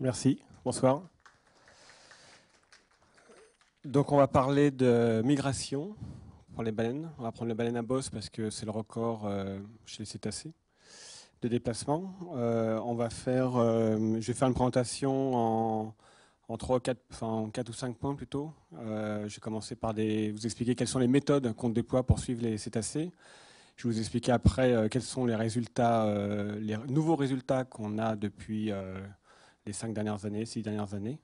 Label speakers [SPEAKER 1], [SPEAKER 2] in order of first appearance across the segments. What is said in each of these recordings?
[SPEAKER 1] Merci, bonsoir. Donc on va parler de migration pour les baleines. On va prendre les baleines à bosse parce que c'est le record chez les cétacés de déplacement. Je vais faire une présentation en 3, 4, enfin, en 4 ou 5 points plutôt. Je vais commencer par vous expliquer quelles sont les méthodes qu'on déploie pour suivre les cétacés. Je vais vous expliquer après quels sont les résultats, les nouveaux résultats qu'on a depuis les 5 dernières années, 6 dernières années.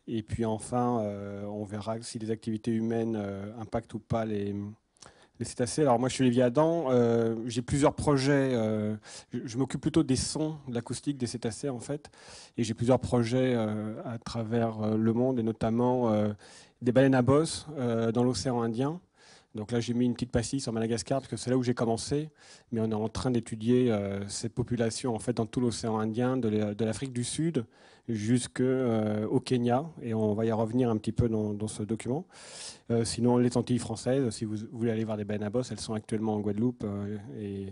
[SPEAKER 1] Et puis enfin, on verra si les activités humaines impactent ou pas les cétacés. Alors moi, je suis Olivier Adam. J'ai plusieurs projets. Je m'occupe plutôt des sons, de l'acoustique des cétacés en fait. Et j'ai plusieurs projets à travers le monde, et notamment des baleines à bosse dans l'océan Indien. Donc là, j'ai mis une petite pastille sur Madagascar parce que c'est là où j'ai commencé. Mais on est en train d'étudier cette population en fait dans tout l'océan Indien, de l'Afrique du Sud jusqu'au Kenya. Et on va y revenir un petit peu dans ce document. Sinon, les Antilles françaises, si vous voulez aller voir des baleines à bosse, elles sont actuellement en Guadeloupe. Et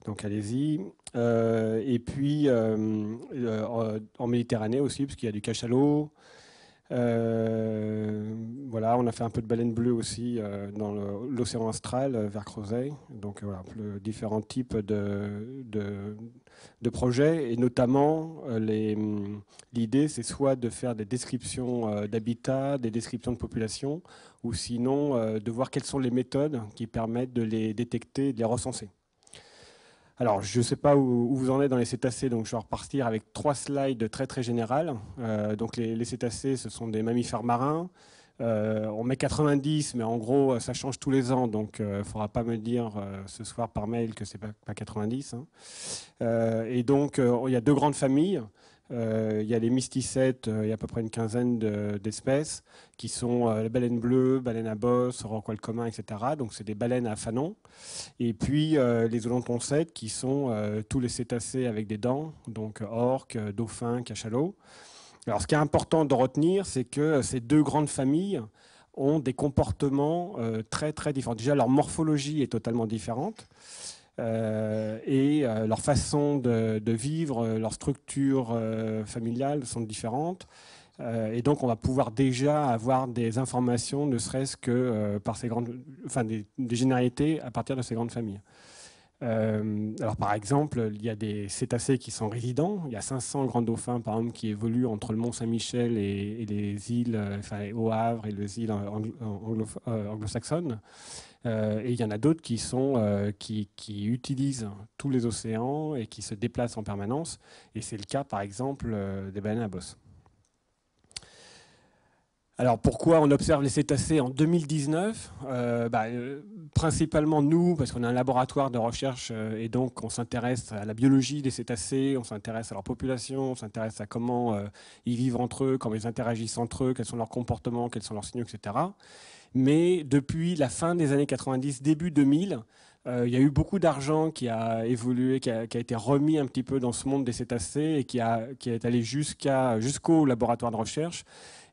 [SPEAKER 1] donc allez-y. Et puis en Méditerranée aussi, parce qu'il y a du cachalot. Voilà, on a fait un peu de baleine bleue aussi dans l'océan Austral vers Crozet. Donc voilà, différents types de projets. Et notamment, l'idée, c'est soit de faire des descriptions d'habitat, des descriptions de population, ou sinon de voir quelles sont les méthodes qui permettent de les détecter et de les recenser. Alors, je ne sais pas où vous en êtes dans les cétacés, donc je vais repartir avec 3 slides très très générales. Donc les cétacés, ce sont des mammifères marins. On met 90, mais en gros, ça change tous les ans, donc il ne faudra pas me dire ce soir par mail que ce n'est pas 90. Hein. Et donc, il y a 2 grandes familles. Il y a les mysticètes, il y a à peu près une quinzaine d'espèces, qui sont les baleines bleues, baleines à bosse, rorqual commun, etc. Donc c'est des baleines à fanon. Et puis les odontoncètes, qui sont tous les cétacés avec des dents, donc orques, dauphins, cachalots. Alors ce qui est important de retenir, c'est que ces 2 grandes familles ont des comportements très très différents. Déjà, leur morphologie est totalement différente. Leur façon de vivre, leur structure familiale sont différentes. Et donc, on va pouvoir déjà avoir des informations, ne serait-ce que par des généralités à partir de ces grandes familles. Alors, par exemple, il y a des cétacés qui sont résidents. Il y a 500 grands dauphins, par exemple, qui évoluent entre le Mont-Saint-Michel et les îles, au Havre et les îles anglo-saxonnes. Et il y en a d'autres qui utilisent tous les océans et qui se déplacent en permanence. Et c'est le cas, par exemple, des baleines à bosse. Alors pourquoi on observe les cétacés en 2019 ? Principalement nous, parce qu'on a un laboratoire de recherche et donc on s'intéresse à la biologie des cétacés, on s'intéresse à leur population, on s'intéresse à comment ils vivent entre eux, comment ils interagissent entre eux, quels sont leurs comportements, quels sont leurs signaux, etc. Mais depuis la fin des années 90, début 2000, il y a eu beaucoup d'argent qui a évolué, qui a été remis un petit peu dans ce monde des cétacés et qui est allé jusqu'au laboratoire de recherche.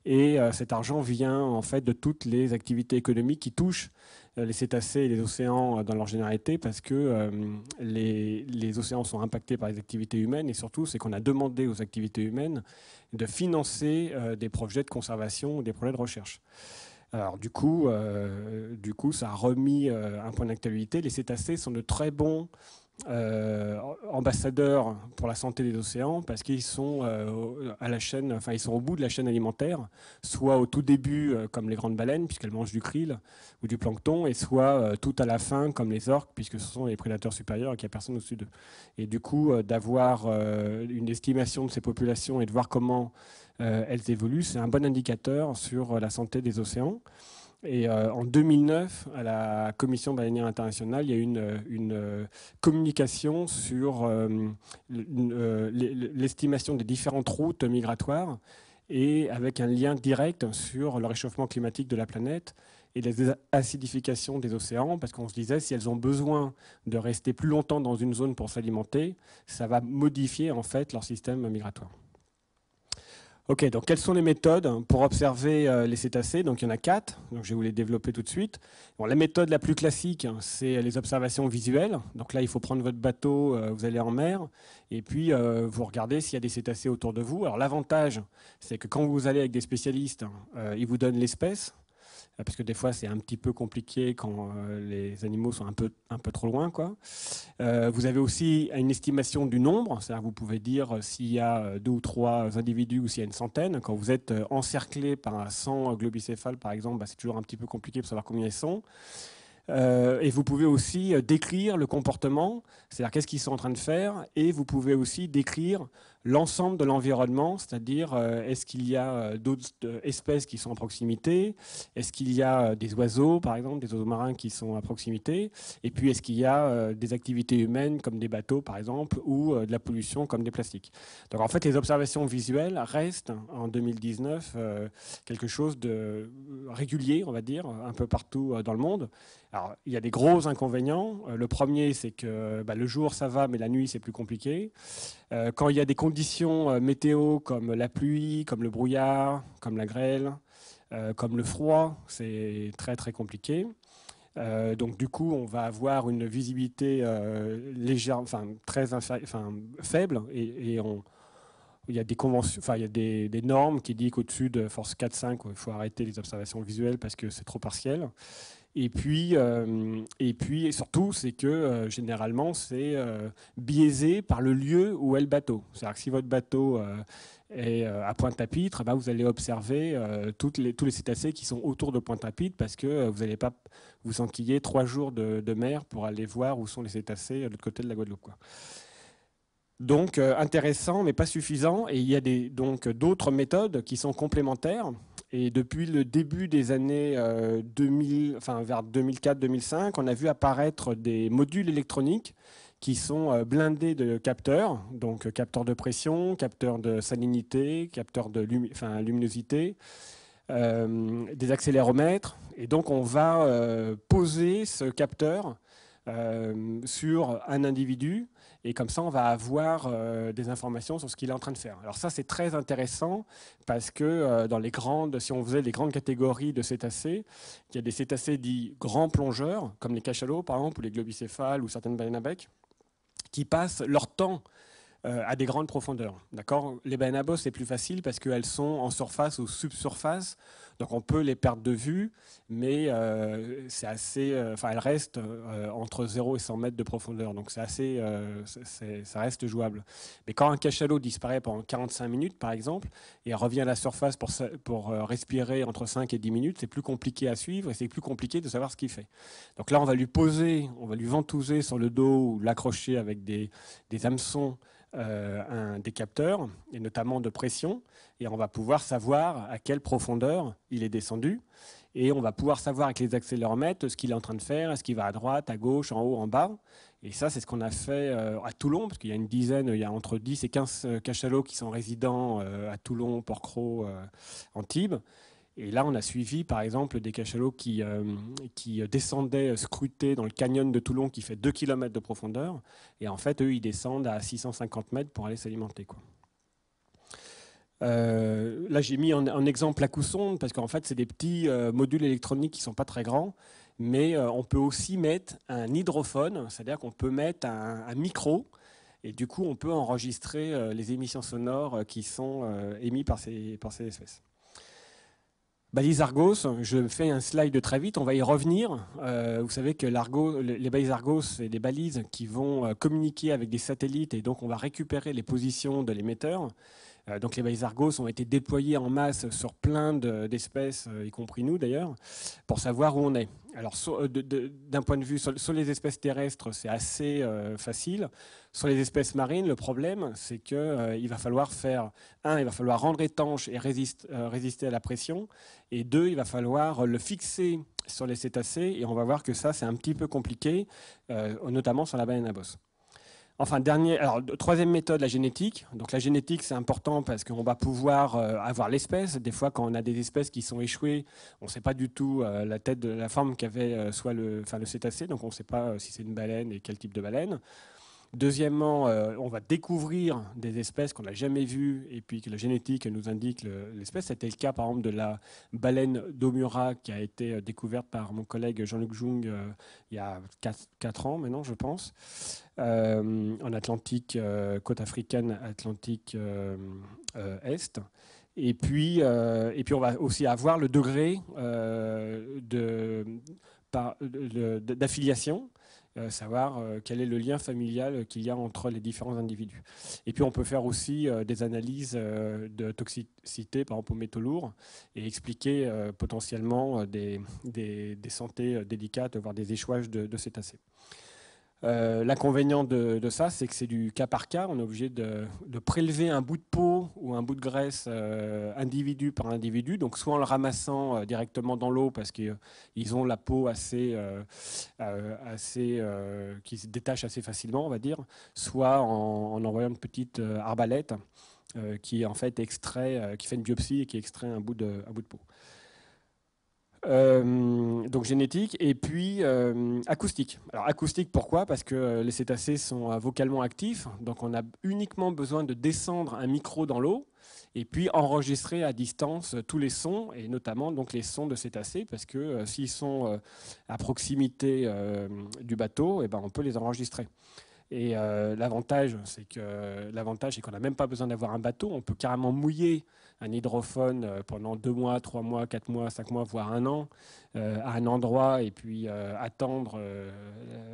[SPEAKER 1] Et cet argent vient en fait de toutes les activités économiques qui touchent les cétacés et les océans dans leur généralité, parce que les océans sont impactés par les activités humaines, et surtout c'est qu'on a demandé aux activités humaines de financer des projets de conservation ou des projets de recherche. Alors du coup, ça a remis un point d'actualité. Les cétacés sont de très bons ambassadeurs pour la santé des océans, parce qu'ils sont à la chaîne, enfin ils sont au bout de la chaîne alimentaire, soit au tout début comme les grandes baleines puisqu'elles mangent du krill ou du plancton, et soit tout à la fin comme les orques puisque ce sont les prédateurs supérieurs et qu'il n'y a personne au-dessus d'eux. Et du coup d'avoir une estimation de ces populations et de voir comment elles évoluent, c'est un bon indicateur sur la santé des océans. Et en 2009, à la Commission baleinière internationale, il y a eu une communication sur l'estimation des différentes routes migratoires, et avec un lien direct sur le réchauffement climatique de la planète et la désacidification des océans, parce qu'on se disait, si elles ont besoin de rester plus longtemps dans une zone pour s'alimenter, ça va modifier en fait leur système migratoire. Ok, donc quelles sont les méthodes pour observer les cétacés? Donc il y en a 4, donc je vais vous les développer tout de suite. Bon, la méthode la plus classique, c'est les observations visuelles. Donc là, il faut prendre votre bateau, vous allez en mer, et puis vous regardez s'il y a des cétacés autour de vous. Alors l'avantage, c'est que quand vous allez avec des spécialistes, ils vous donnent l'espèce, parce que des fois c'est un petit peu compliqué quand les animaux sont un peu trop loin, quoi. Vous avez aussi une estimation du nombre, c'est-à-dire que vous pouvez dire s'il y a 2 ou 3 individus ou s'il y a une centaine. Quand vous êtes encerclé par 100 globicéphales, par exemple, c'est toujours un petit peu compliqué pour savoir combien ils sont. Et vous pouvez aussi décrire le comportement, c'est-à-dire qu'est-ce qu'ils sont en train de faire, et vous pouvez aussi décrire l'ensemble de l'environnement, c'est-à-dire est-ce qu'il y a d'autres espèces qui sont à proximité, est-ce qu'il y a des oiseaux, par exemple, des oiseaux marins qui sont à proximité, et puis est-ce qu'il y a des activités humaines comme des bateaux, par exemple, ou de la pollution comme des plastiques. Donc en fait, les observations visuelles restent en 2019 quelque chose de régulier, on va dire, un peu partout dans le monde. Alors, il y a des gros inconvénients. Le premier, c'est que le jour, ça va, mais la nuit, c'est plus compliqué. Quand il y a des conditions météo comme la pluie, comme le brouillard, comme la grêle, comme le froid, c'est très très compliqué. Donc du coup, on va avoir une visibilité légère, enfin faible, et il y a des conventions, enfin il y a des normes qui disent qu'au-dessus de force 4-5, il faut arrêter les observations visuelles parce que c'est trop partiel. Et puis surtout, c'est que généralement, c'est biaisé par le lieu où est le bateau. C'est-à-dire que si votre bateau est à Pointe-à-Pitre, vous allez observer tous les cétacés qui sont autour de Pointe-à-Pitre parce que vous n'allez pas vous enquiller 3 jours de mer pour aller voir où sont les cétacés de l'autre côté de la Guadeloupe, quoi. Donc intéressant, mais pas suffisant. Et il y a donc d'autres méthodes qui sont complémentaires. Et depuis le début des années 2000, enfin vers 2004-2005, on a vu apparaître des modules électroniques qui sont blindés de capteurs, donc capteurs de pression, capteurs de salinité, capteurs de luminosité, des accéléromètres. Et donc on va poser ce capteur sur un individu, et comme ça on va avoir des informations sur ce qu'il est en train de faire. Alors ça, c'est très intéressant parce que dans les grandes, si on faisait les grandes catégories de cétacés, il y a des cétacés dits grands plongeurs, comme les cachalots par exemple, ou les globicéphales, ou certaines baleines à bec, qui passent leur temps à des grandes profondeurs. D'accord. Les baleines à bosse, c'est plus facile parce qu'elles sont en surface ou subsurface, donc on peut les perdre de vue, mais c'est assez, elles restent entre 0 et 100 mètres de profondeur, donc c'est assez, ça reste jouable. Mais quand un cachalot disparaît pendant 45 minutes, par exemple, et revient à la surface pour respirer entre 5 et 10 minutes, c'est plus compliqué à suivre et c'est plus compliqué de savoir ce qu'il fait. Donc là, on va lui ventouser sur le dos ou l'accrocher avec des hameçons, des capteurs, et notamment de pression, et on va pouvoir savoir à quelle profondeur il est descendu, et on va pouvoir savoir avec les accéléromètres ce qu'il est en train de faire, est-ce qu'il va à droite, à gauche, en haut, en bas. Et ça, c'est ce qu'on a fait à Toulon, parce qu'il y a il y a entre 10 et 15 cachalots qui sont résidents à Toulon, Port-Cros, Antibes. Et là, on a suivi, par exemple, des cachalots qui descendaient scrutés dans le canyon de Toulon, qui fait 2 km de profondeur. Et en fait, eux, ils descendent à 650 mètres pour aller s'alimenter, quoi. Là, j'ai mis en exemple la Coussonde, parce qu'en fait, c'est des petits modules électroniques qui ne sont pas très grands. Mais on peut aussi mettre un hydrophone, c'est-à-dire qu'on peut mettre un micro. Et du coup, on peut enregistrer les émissions sonores qui sont émises par ces espèces. Balises Argos, je fais un slide très vite, on va y revenir. Vous savez que les balises Argos, c'est des balises qui vont communiquer avec des satellites, et donc on va récupérer les positions de l'émetteur. Donc les balises Argos ont été déployées en masse sur plein d'espèces, y compris nous d'ailleurs, pour savoir où on est. Alors d'un point de vue sur les espèces terrestres, c'est assez facile. Sur les espèces marines, le problème, c'est qu'il va falloir il va falloir rendre étanche et résister à la pression, et 2, il va falloir le fixer sur les cétacés, et on va voir que ça, c'est un petit peu compliqué, notamment sur la baleine à bosse. Enfin, troisième méthode, la génétique. Donc la génétique, c'est important parce qu'on va pouvoir avoir l'espèce. Des fois, quand on a des espèces qui sont échouées, on ne sait pas du tout la forme qu'avait soit le cétacé, donc on ne sait pas si c'est une baleine et quel type de baleine. Deuxièmement, on va découvrir des espèces qu'on n'a jamais vues et puis que la génétique nous indique l'espèce. C'était le cas par exemple de la baleine d'Omura qui a été découverte par mon collègue Jean-Luc Jung il y a 4 ans maintenant, je pense, en Atlantique, côte africaine, Atlantique Est. Et puis on va aussi avoir le degré d'affiliation, savoir quel est le lien familial qu'il y a entre les différents individus. Et puis on peut faire aussi des analyses de toxicité, par exemple aux métaux lourds, et expliquer potentiellement des santé délicates, voire des échouages de cétacés. L'inconvénient de ça, c'est que c'est du cas par cas. On est obligé de prélever un bout de peau ou un bout de graisse individu par individu. Donc soit en le ramassant directement dans l'eau parce qu'ils ont la peau assez qui se détache assez facilement, on va dire, soit en envoyant une petite arbalète qui en fait extrait, qui fait une biopsie et qui extrait un bout de peau. Donc génétique et puis acoustique. Alors acoustique, pourquoi? Parce que les cétacés sont vocalement actifs, donc on a uniquement besoin de descendre un micro dans l'eau et puis enregistrer à distance tous les sons, et notamment donc les sons de cétacés, parce que s'ils sont à proximité du bateau, et ben, on peut les enregistrer. Et l'avantage, c'est qu'on n'a même pas besoin d'avoir un bateau, on peut carrément mouiller un hydrophone pendant 2 mois, 3 mois, 4 mois, 5 mois, voire 1 an, à un endroit, et puis attendre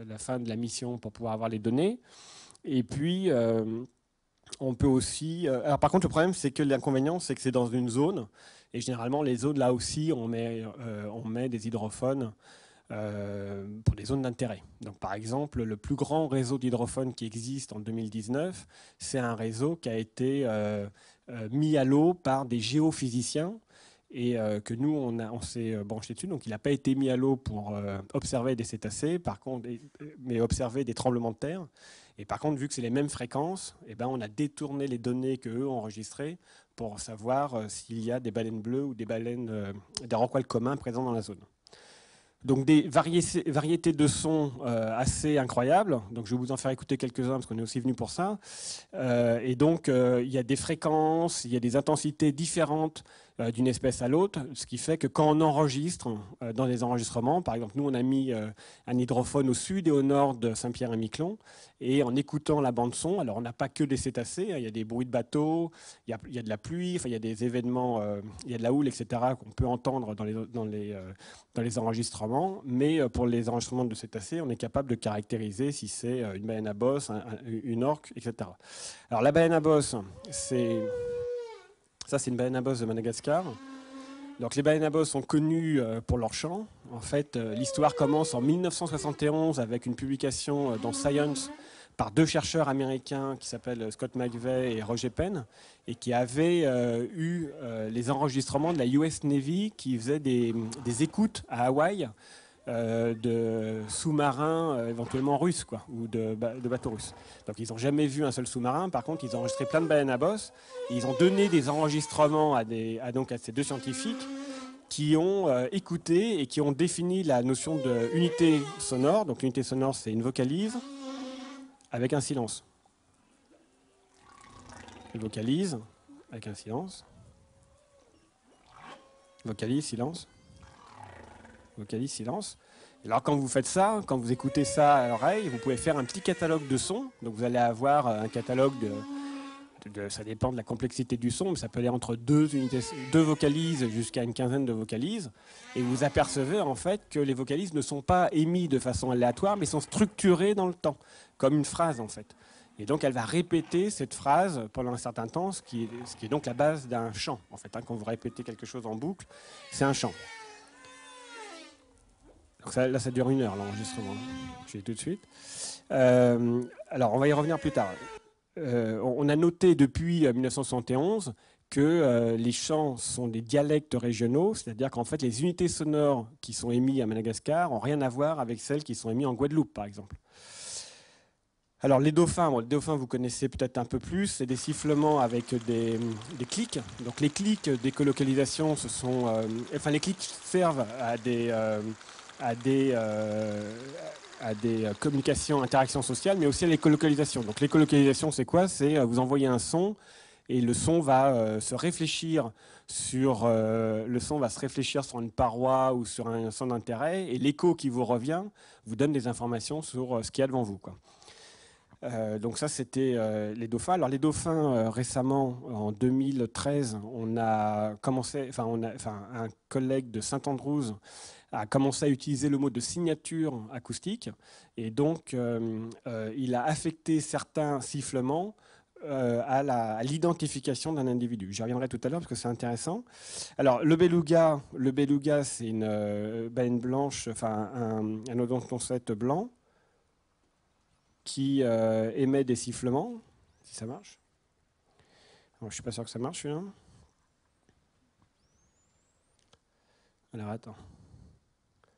[SPEAKER 1] la fin de la mission pour pouvoir avoir les données. Et puis, on peut aussi... alors par contre, le problème, c'est que l'inconvénient, c'est que c'est dans une zone, et généralement, les zones, là aussi, on met des hydrophones pour des zones d'intérêt. Donc, par exemple, le plus grand réseau d'hydrophones qui existe en 2019, c'est un réseau qui a été mis à l'eau par des géophysiciens et que nous, on s'est branché dessus. Donc, il n'a pas été mis à l'eau pour observer des cétacés, par contre, mais observer des tremblements de terre. Et par contre, vu que c'est les mêmes fréquences, eh ben, on a détourné les données qu'eux ont enregistrées pour savoir s'il y a des baleines bleues ou des rorquals communs présents dans la zone. Donc des variétés de sons assez incroyables. Donc je vais vous en faire écouter quelques-uns parce qu'on est aussi venu pour ça. Et donc il y a des fréquences, il y a des intensités différentes d'une espèce à l'autre, ce qui fait que quand on enregistre dans les enregistrements, par exemple nous on a mis un hydrophone au sud et au nord de Saint-Pierre-et-Miquelon, et en écoutant la bande son, alors on n'a pas que des cétacés, il y a des bruits de bateaux, il y a de la pluie, enfin, il y a des événements, il y a de la houle, etc. qu'on peut entendre dans les enregistrements, mais pour les enregistrements de cétacés, on est capable de caractériser si c'est une baleine à bosse, une orque, etc. Alors la baleine à bosse, c'est une baleine à bosse de Madagascar. Donc les baleines à bosse sont connues pour leur chant. En fait, l'histoire commence en 1971 avec une publication dans Science par 2 chercheurs américains qui s'appellent Scott McVeigh et Roger Penn, et qui avaient eu les enregistrements de la US Navy qui faisait des écoutes à Hawaï de sous-marins éventuellement russes, quoi, ou de bateaux russes. Donc ils n'ont jamais vu un seul sous-marin. Par contre, ils ont enregistré plein de baleines à bosse. Et ils ont donné des enregistrements à ces 2 scientifiques qui ont écouté et qui ont défini la notion d'unité sonore. Donc l'unité sonore, c'est une vocalise avec un silence. Une vocalise avec un silence. Vocalise, silence. Vocalise, silence. Et alors quand vous faites ça, quand vous écoutez ça à l'oreille, vous pouvez faire un petit catalogue de sons. Donc vous allez avoir un catalogue ça dépend de la complexité du son, mais ça peut aller entre 2 vocalises jusqu'à une quinzaine de vocalises. Et vous apercevez en fait que les vocalises ne sont pas émises de façon aléatoire, mais sont structurées dans le temps, comme une phrase en fait. Et donc elle va répéter cette phrase pendant un certain temps, ce qui est donc la base d'un chant. En fait, quand vous répétez quelque chose en boucle, c'est un chant. Donc là, ça dure 1 heure l'enregistrement. Je vais tout de suite. Alors, on va y revenir plus tard. On a noté depuis 1971 que les chants sont des dialectes régionaux, c'est-à-dire qu'en fait, les unités sonores qui sont émises à Madagascar n'ont rien à voir avec celles qui sont émises en Guadeloupe, par exemple. Alors, les dauphins, vous connaissez peut-être un peu plus, c'est des sifflements avec des clics. Donc, les clics d'écolocalisation, les clics servent à communications, interactions sociales, mais aussi à l'écolocalisation. Donc l'écolocalisation, c'est quoi? C'est vous envoyez un son et le son va se réfléchir sur une paroi ou sur un centre d'intérêt, et l'écho qui vous revient vous donne des informations sur ce qu'il y a devant vous, quoi. Donc ça, c'était les dauphins. Alors les dauphins, récemment, en 2013, on a commencé, un collègue de Saint-Andrews a commencé à utiliser le mot de signature acoustique, et donc il a affecté certains sifflements à l'identification d'un individu. J'y reviendrai tout à l'heure parce que c'est intéressant. Alors le beluga, c'est une baleine blanche, enfin un odontocète blanc qui émet des sifflements, si ça marche. Alors, je ne suis pas sûr que ça marche, celui-là. Alors, attends.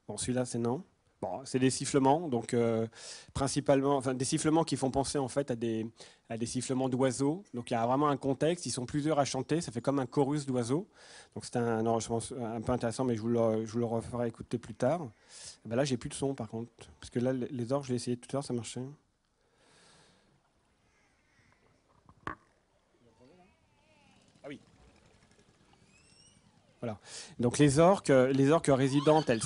[SPEAKER 1] Bon, celui-là, c'est non. Bon, c'est des sifflements, donc principalement, enfin, des sifflements qui font penser en fait à des sifflements d'oiseaux. Donc il y a vraiment un contexte, ils sont plusieurs à chanter, ça fait comme un chorus d'oiseaux. Donc c'est un enregistrement un peu intéressant, mais je vous le referai écouter plus tard. Et ben là, j'ai plus de son par contre, parce que là, les orgues, je l'ai essayé tout à l'heure, ça marchait. Voilà. Donc les orques résidentes, elles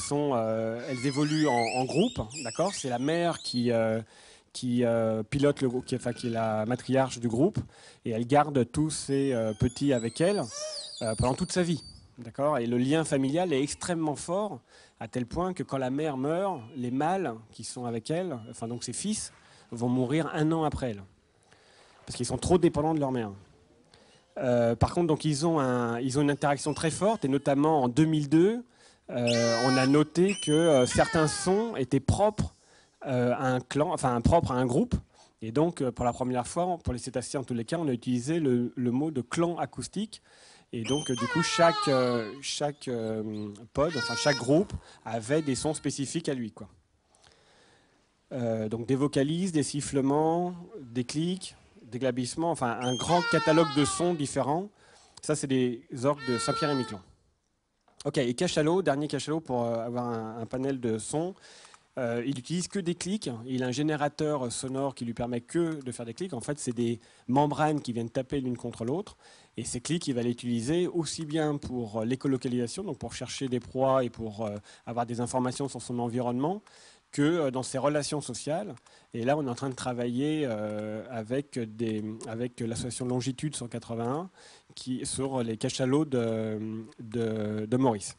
[SPEAKER 1] évoluent en groupe, d'accord. C'est la mère qui pilote le groupe, qui est la matriarche du groupe, et elle garde tous ses petits avec elle pendant toute sa vie, d'accord. Et le lien familial est extrêmement fort, à tel point que quand la mère meurt, les mâles qui sont avec elle, enfin donc ses fils, vont mourir 1 an après elle, parce qu'ils sont trop dépendants de leur mère. Par contre, donc, ils ont une interaction très forte, et notamment en 2002, on a noté que certains sons étaient propres à un clan, enfin propres à un groupe. Et donc, pour la première fois, pour les cétacés en tous les cas, on a utilisé le mot de clan acoustique. Et donc, du coup, chaque pod, enfin chaque groupe, avait des sons spécifiques à lui, quoi. Donc des vocalises, des sifflements, des clics, des glabissements, enfin un grand catalogue de sons différents. Ça, c'est des orgues de Saint-Pierre-et-Miquelon. Ok, et cachalot, dernier cachalot pour avoir un panel de sons. Il n'utilise que des clics. Il a un générateur sonore qui lui permet que de faire des clics. En fait, c'est des membranes qui viennent taper l'une contre l'autre. Et ces clics, il va les utiliser aussi bien pour l'écolocalisation, donc pour chercher des proies et pour avoir des informations sur son environnement, que dans ses relations sociales. Et là, on est en train de travailler avec l'association Longitude 181 sur les cachalots de Maurice.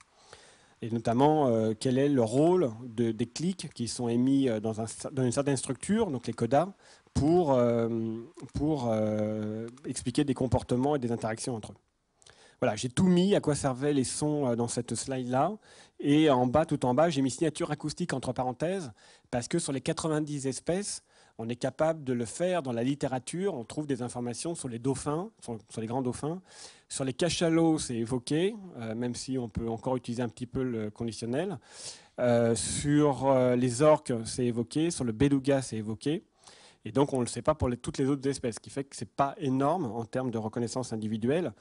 [SPEAKER 1] Et notamment, quel est le rôle des clics qui sont émis dans une certaine structure, donc les codas, pour expliquer des comportements et des interactions entre eux. Voilà, j'ai tout mis à quoi servaient les sons dans cette slide-là. Et en bas, tout en bas, j'ai mis signature acoustique entre parenthèses, parce que sur les 90 espèces, on est capable de le faire dans la littérature. On trouve des informations sur les dauphins, sur les grands dauphins. Sur les cachalots, c'est évoqué, même si on peut encore utiliser un petit peu le conditionnel. Sur les orques, c'est évoqué. Sur le beluga, c'est évoqué. Et donc, on ne le sait pas pour toutes les autres espèces, ce qui fait que ce n'est pas énorme en termes de reconnaissance individuelle.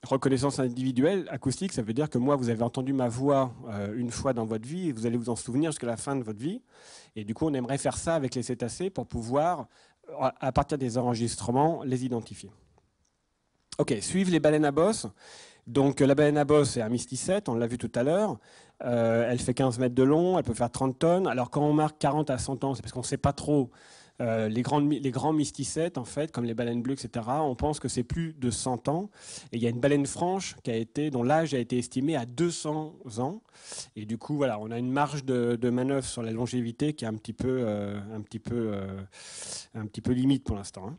[SPEAKER 1] Reconnaissance individuelle, acoustique, ça veut dire que moi, vous avez entendu ma voix une fois dans votre vie et vous allez vous en souvenir jusqu'à la fin de votre vie. Et du coup, on aimerait faire ça avec les cétacés pour pouvoir, à partir des enregistrements, les identifier. Ok, suivent les baleines à bosse. Donc la baleine à bosse, c'est un mysticette, on l'a vu tout à l'heure. Elle fait 15 mètres de long, elle peut faire 30 tonnes. Alors quand on marque 40 à 100 ans, c'est parce qu'on ne sait pas trop. Les grands mysticètes, en fait, comme les baleines bleues, etc., on pense que c'est plus de 100 ans. Et il y a une baleine franche dont l'âge a été estimé à 200 ans. Et du coup, voilà, on a une marge de manœuvre sur la longévité qui est un petit peu limite pour l'instant, hein.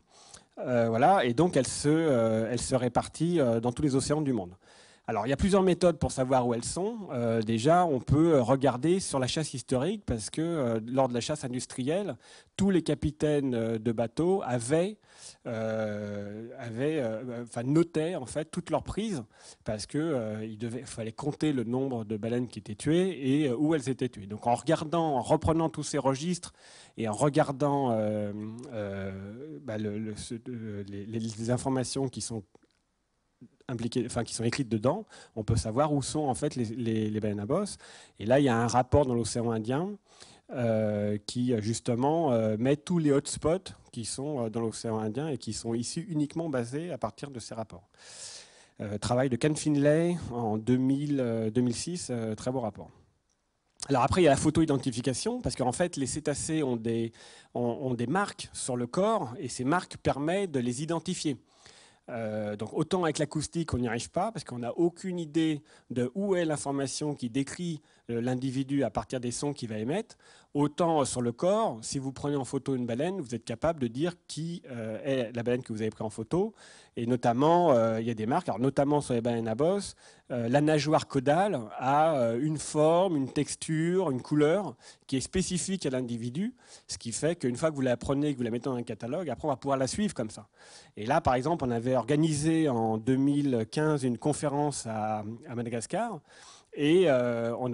[SPEAKER 1] Voilà, et donc elle se répartit dans tous les océans du monde. Alors, il y a plusieurs méthodes pour savoir où elles sont. Déjà, on peut regarder sur la chasse historique, parce que lors de la chasse industrielle, tous les capitaines de bateaux notaient en fait toutes leurs prises, parce qu'il fallait compter le nombre de baleines qui étaient tuées et où elles étaient tuées. Donc, en reprenant tous ces registres et en regardant les informations qui sont qui sont écrites dedans, on peut savoir où sont en fait les baleines à bosse. Et là, il y a un rapport dans l'océan Indien qui justement met tous les hotspots qui sont dans l'océan Indien et qui sont ici uniquement basés à partir de ces rapports. Travail de Ken Finlay en 2006, très beau rapport. Alors après, il y a la photo-identification, parce qu'en fait, les cétacés ont des marques sur le corps, et ces marques permettent de les identifier. Donc autant avec l'acoustique, on n'y arrive pas, parce qu'on n'a aucune idée de où est l'information qui décrit l'individu à partir des sons qu'il va émettre. Autant sur le corps, si vous prenez en photo une baleine, vous êtes capable de dire qui est la baleine que vous avez prise en photo. Et notamment, il y a des marques, alors notamment sur les baleines à bosse, la nageoire caudale a une forme, une texture, une couleur qui est spécifique à l'individu, ce qui fait qu'une fois que vous la prenez et que vous la mettez dans un catalogue, après on va pouvoir la suivre comme ça. Et là, par exemple, on avait organisé en 2015 une conférence à Madagascar. Et on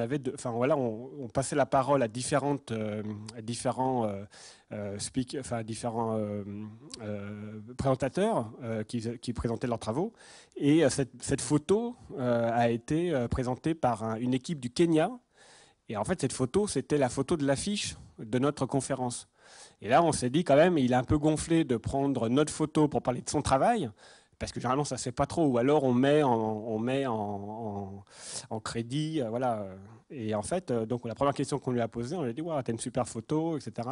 [SPEAKER 1] passait la parole à différents présentateurs qui présentaient leurs travaux. Et cette photo a été présentée par une équipe du Kenya. Et en fait, cette photo, c'était la photo de l'affiche de notre conférence. Et là, on s'est dit quand même, il est un peu gonflé de prendre notre photo pour parler de son travail, parce que généralement, ça ne se fait pas trop. Ou alors, on met en crédit. Voilà. Et en fait, donc, la première question qu'on lui a posée, on lui a dit wow, « t'as une super photo, etc.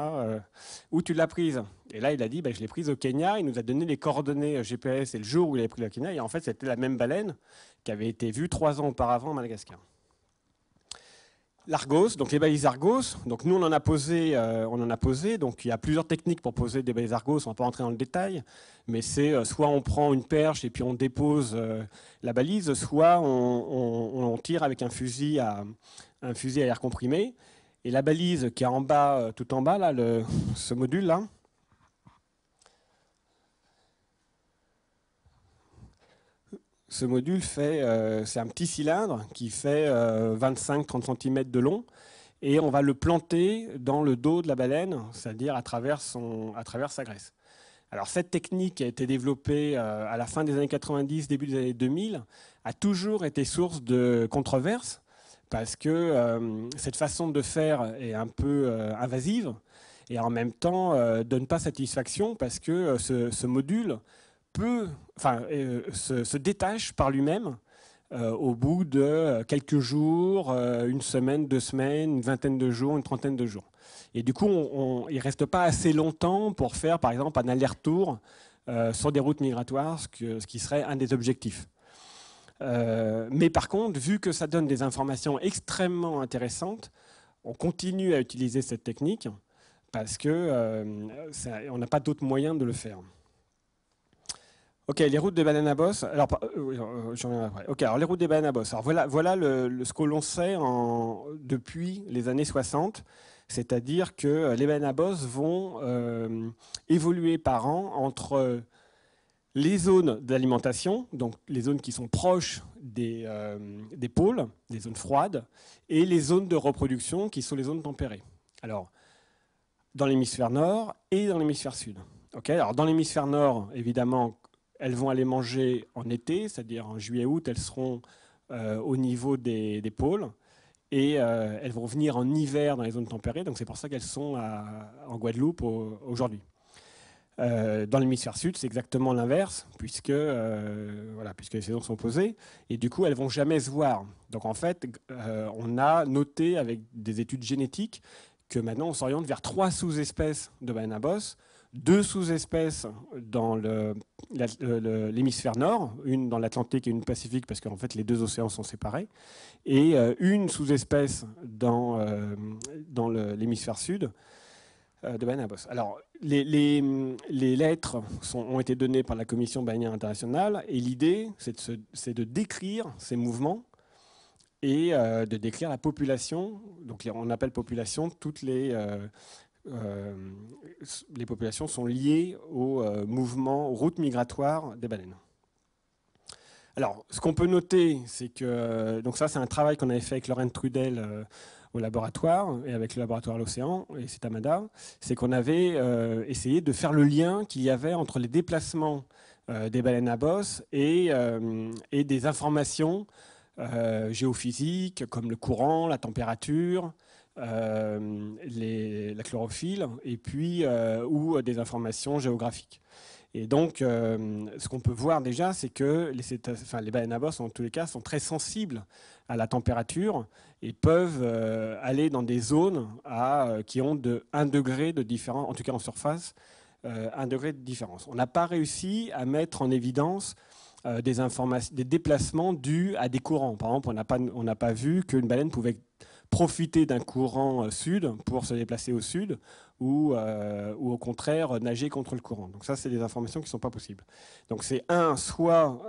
[SPEAKER 1] Où tu l'as prise ?» Et là, il a dit « je l'ai prise au Kenya. » Il nous a donné les coordonnées GPS et le jour où il avait pris le Kenya. Et en fait, c'était la même baleine qui avait été vue 3 ans auparavant à Madagascar. L'Argos, donc les balises Argos, donc nous on en a posé, donc il y a plusieurs techniques pour poser des balises Argos, on ne va pas rentrer dans le détail, mais c'est soit on prend une perche et puis on dépose la balise, soit on tire avec un fusil à air comprimé, et la balise qui est en bas, tout en bas, là, ce module là, ce module c'est un petit cylindre qui fait 25-30 cm de long, et on va le planter dans le dos de la baleine, c'est-à-dire à travers sa graisse. Alors cette technique a été développée à la fin des années 90, début des années 2000, a toujours été source de controverses, parce que cette façon de faire est un peu invasive, et en même temps donne pas satisfaction, parce que ce module se détache par lui-même au bout de quelques jours, une semaine, 2 semaines, une vingtaine de jours, une trentaine de jours. Et du coup, il ne reste pas assez longtemps pour faire, par exemple, un aller-retour sur des routes migratoires, ce qui serait un des objectifs. Mais par contre, vu que ça donne des informations extrêmement intéressantes, on continue à utiliser cette technique parce qu'on n'a pas d'autre moyen de le faire. Ok, les routes des baleines à bosse. Alors, j'en reviendrai après. Ok, alors les routes des baleines à bosse. Alors voilà ce que l'on sait depuis les années 60, c'est-à-dire que les baleines à bosse vont évoluer par an entre les zones d'alimentation, donc les zones qui sont proches des pôles, des zones froides, et les zones de reproduction qui sont les zones tempérées. Alors, dans l'hémisphère nord et dans l'hémisphère sud. Okay, alors dans l'hémisphère nord, évidemment, elles vont aller manger en été, c'est-à-dire en juillet-août, elles seront au niveau des pôles, et elles vont venir en hiver dans les zones tempérées, donc c'est pour ça qu'elles sont en Guadeloupe aujourd'hui. Dans l'hémisphère sud, c'est exactement l'inverse, puisque les saisons sont opposées, et du coup, elles ne vont jamais se voir. Donc en fait, on a noté avec des études génétiques que maintenant, on s'oriente vers 3 sous-espèces de baleines à bosse, 2 sous-espèces dans l'hémisphère nord, une dans l'Atlantique et une Pacifique, parce qu'en fait les 2 océans sont séparés, et une sous-espèce dans l'hémisphère sud de baleines à bosse. Alors, les lettres ont été données par la Commission baleinière internationale, et l'idée, c'est de décrire ces mouvements et de décrire la population. Donc on appelle population toutes les populations sont liées aux mouvements, aux routes migratoires des baleines. Alors, ce qu'on peut noter, c'est que, donc ça c'est un travail qu'on avait fait avec Lorraine Trudel au laboratoire, et avec le laboratoire à l'océan, et c'est Amada, c'est qu'on avait essayé de faire le lien qu'il y avait entre les déplacements des baleines à bosse et des informations géophysiques, comme le courant, la température, la chlorophylle, et puis ou des informations géographiques. Et donc, ce qu'on peut voir déjà, c'est que les baleines à bosse, en tous les cas, sont très sensibles à la température et peuvent aller dans des zones qui ont de 1 degré de différence, en tout cas en surface, 1 degré de différence. On n'a pas réussi à mettre en évidence des déplacements dus à des courants. Par exemple, on n'a pas vu qu'une baleine pouvait profiter d'un courant sud pour se déplacer au sud ou au contraire nager contre le courant. Donc ça, c'est des informations qui ne sont pas possibles. Donc c'est soit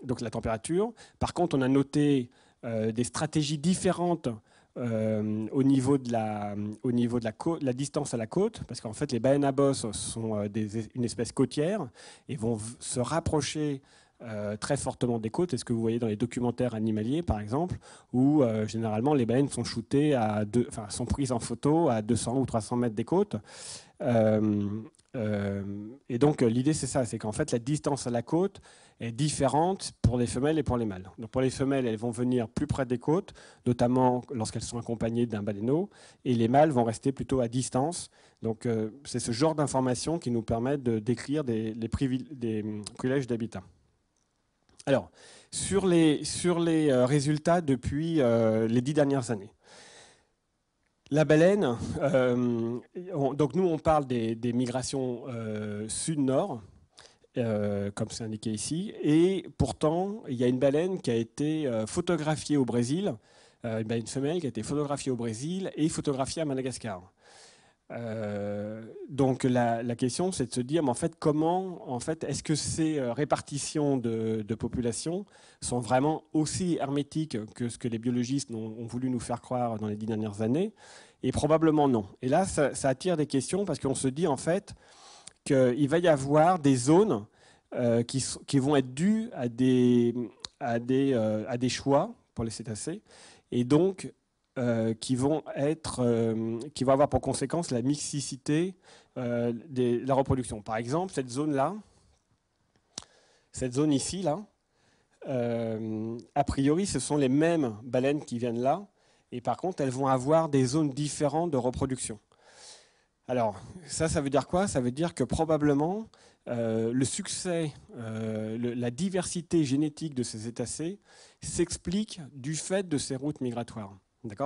[SPEAKER 1] donc la température. Par contre, on a noté des stratégies différentes au niveau de la distance à la côte, parce qu'en fait, les baleines à bosse sont une espèce côtière et vont se rapprocher très fortement des côtes. C'est ce que vous voyez dans les documentaires animaliers, par exemple, où généralement les baleines sont shootées sont prises en photo à 200 ou 300 mètres des côtes. Et donc l'idée c'est ça, c'est qu'en fait la distance à la côte est différente pour les femelles et pour les mâles. Donc pour les femelles, elles vont venir plus près des côtes, notamment lorsqu'elles sont accompagnées d'un baleineau, et les mâles vont rester plutôt à distance. Donc c'est ce genre d'informations qui nous permettent de décrire des privilèges d'habitat. Alors, sur les résultats depuis les 10 dernières années. La baleine, donc nous on parle des migrations sud-nord, comme c'est indiqué ici, et pourtant il y a une baleine qui a été photographiée au Brésil, une femelle qui a été photographiée au Brésil et photographiée à Madagascar. Donc la question c'est de se dire mais en fait comment est-ce que ces répartitions de population sont vraiment aussi hermétiques que ce que les biologistes ont voulu nous faire croire dans les 10 dernières années, et probablement non. Et là ça attire des questions parce qu'on se dit en fait qu'il va y avoir des zones qui vont être dues à des choix pour les cétacés, et donc qui vont avoir pour conséquence la mixicité de la reproduction. Par exemple, cette zone-là, cette zone ici, là, a priori, ce sont les mêmes baleines qui viennent là, et par contre, elles vont avoir des zones différentes de reproduction. Alors, ça veut dire quoi? Ça veut dire que probablement, le succès, la diversité génétique de ces cétacés s'explique du fait de ces routes migratoires.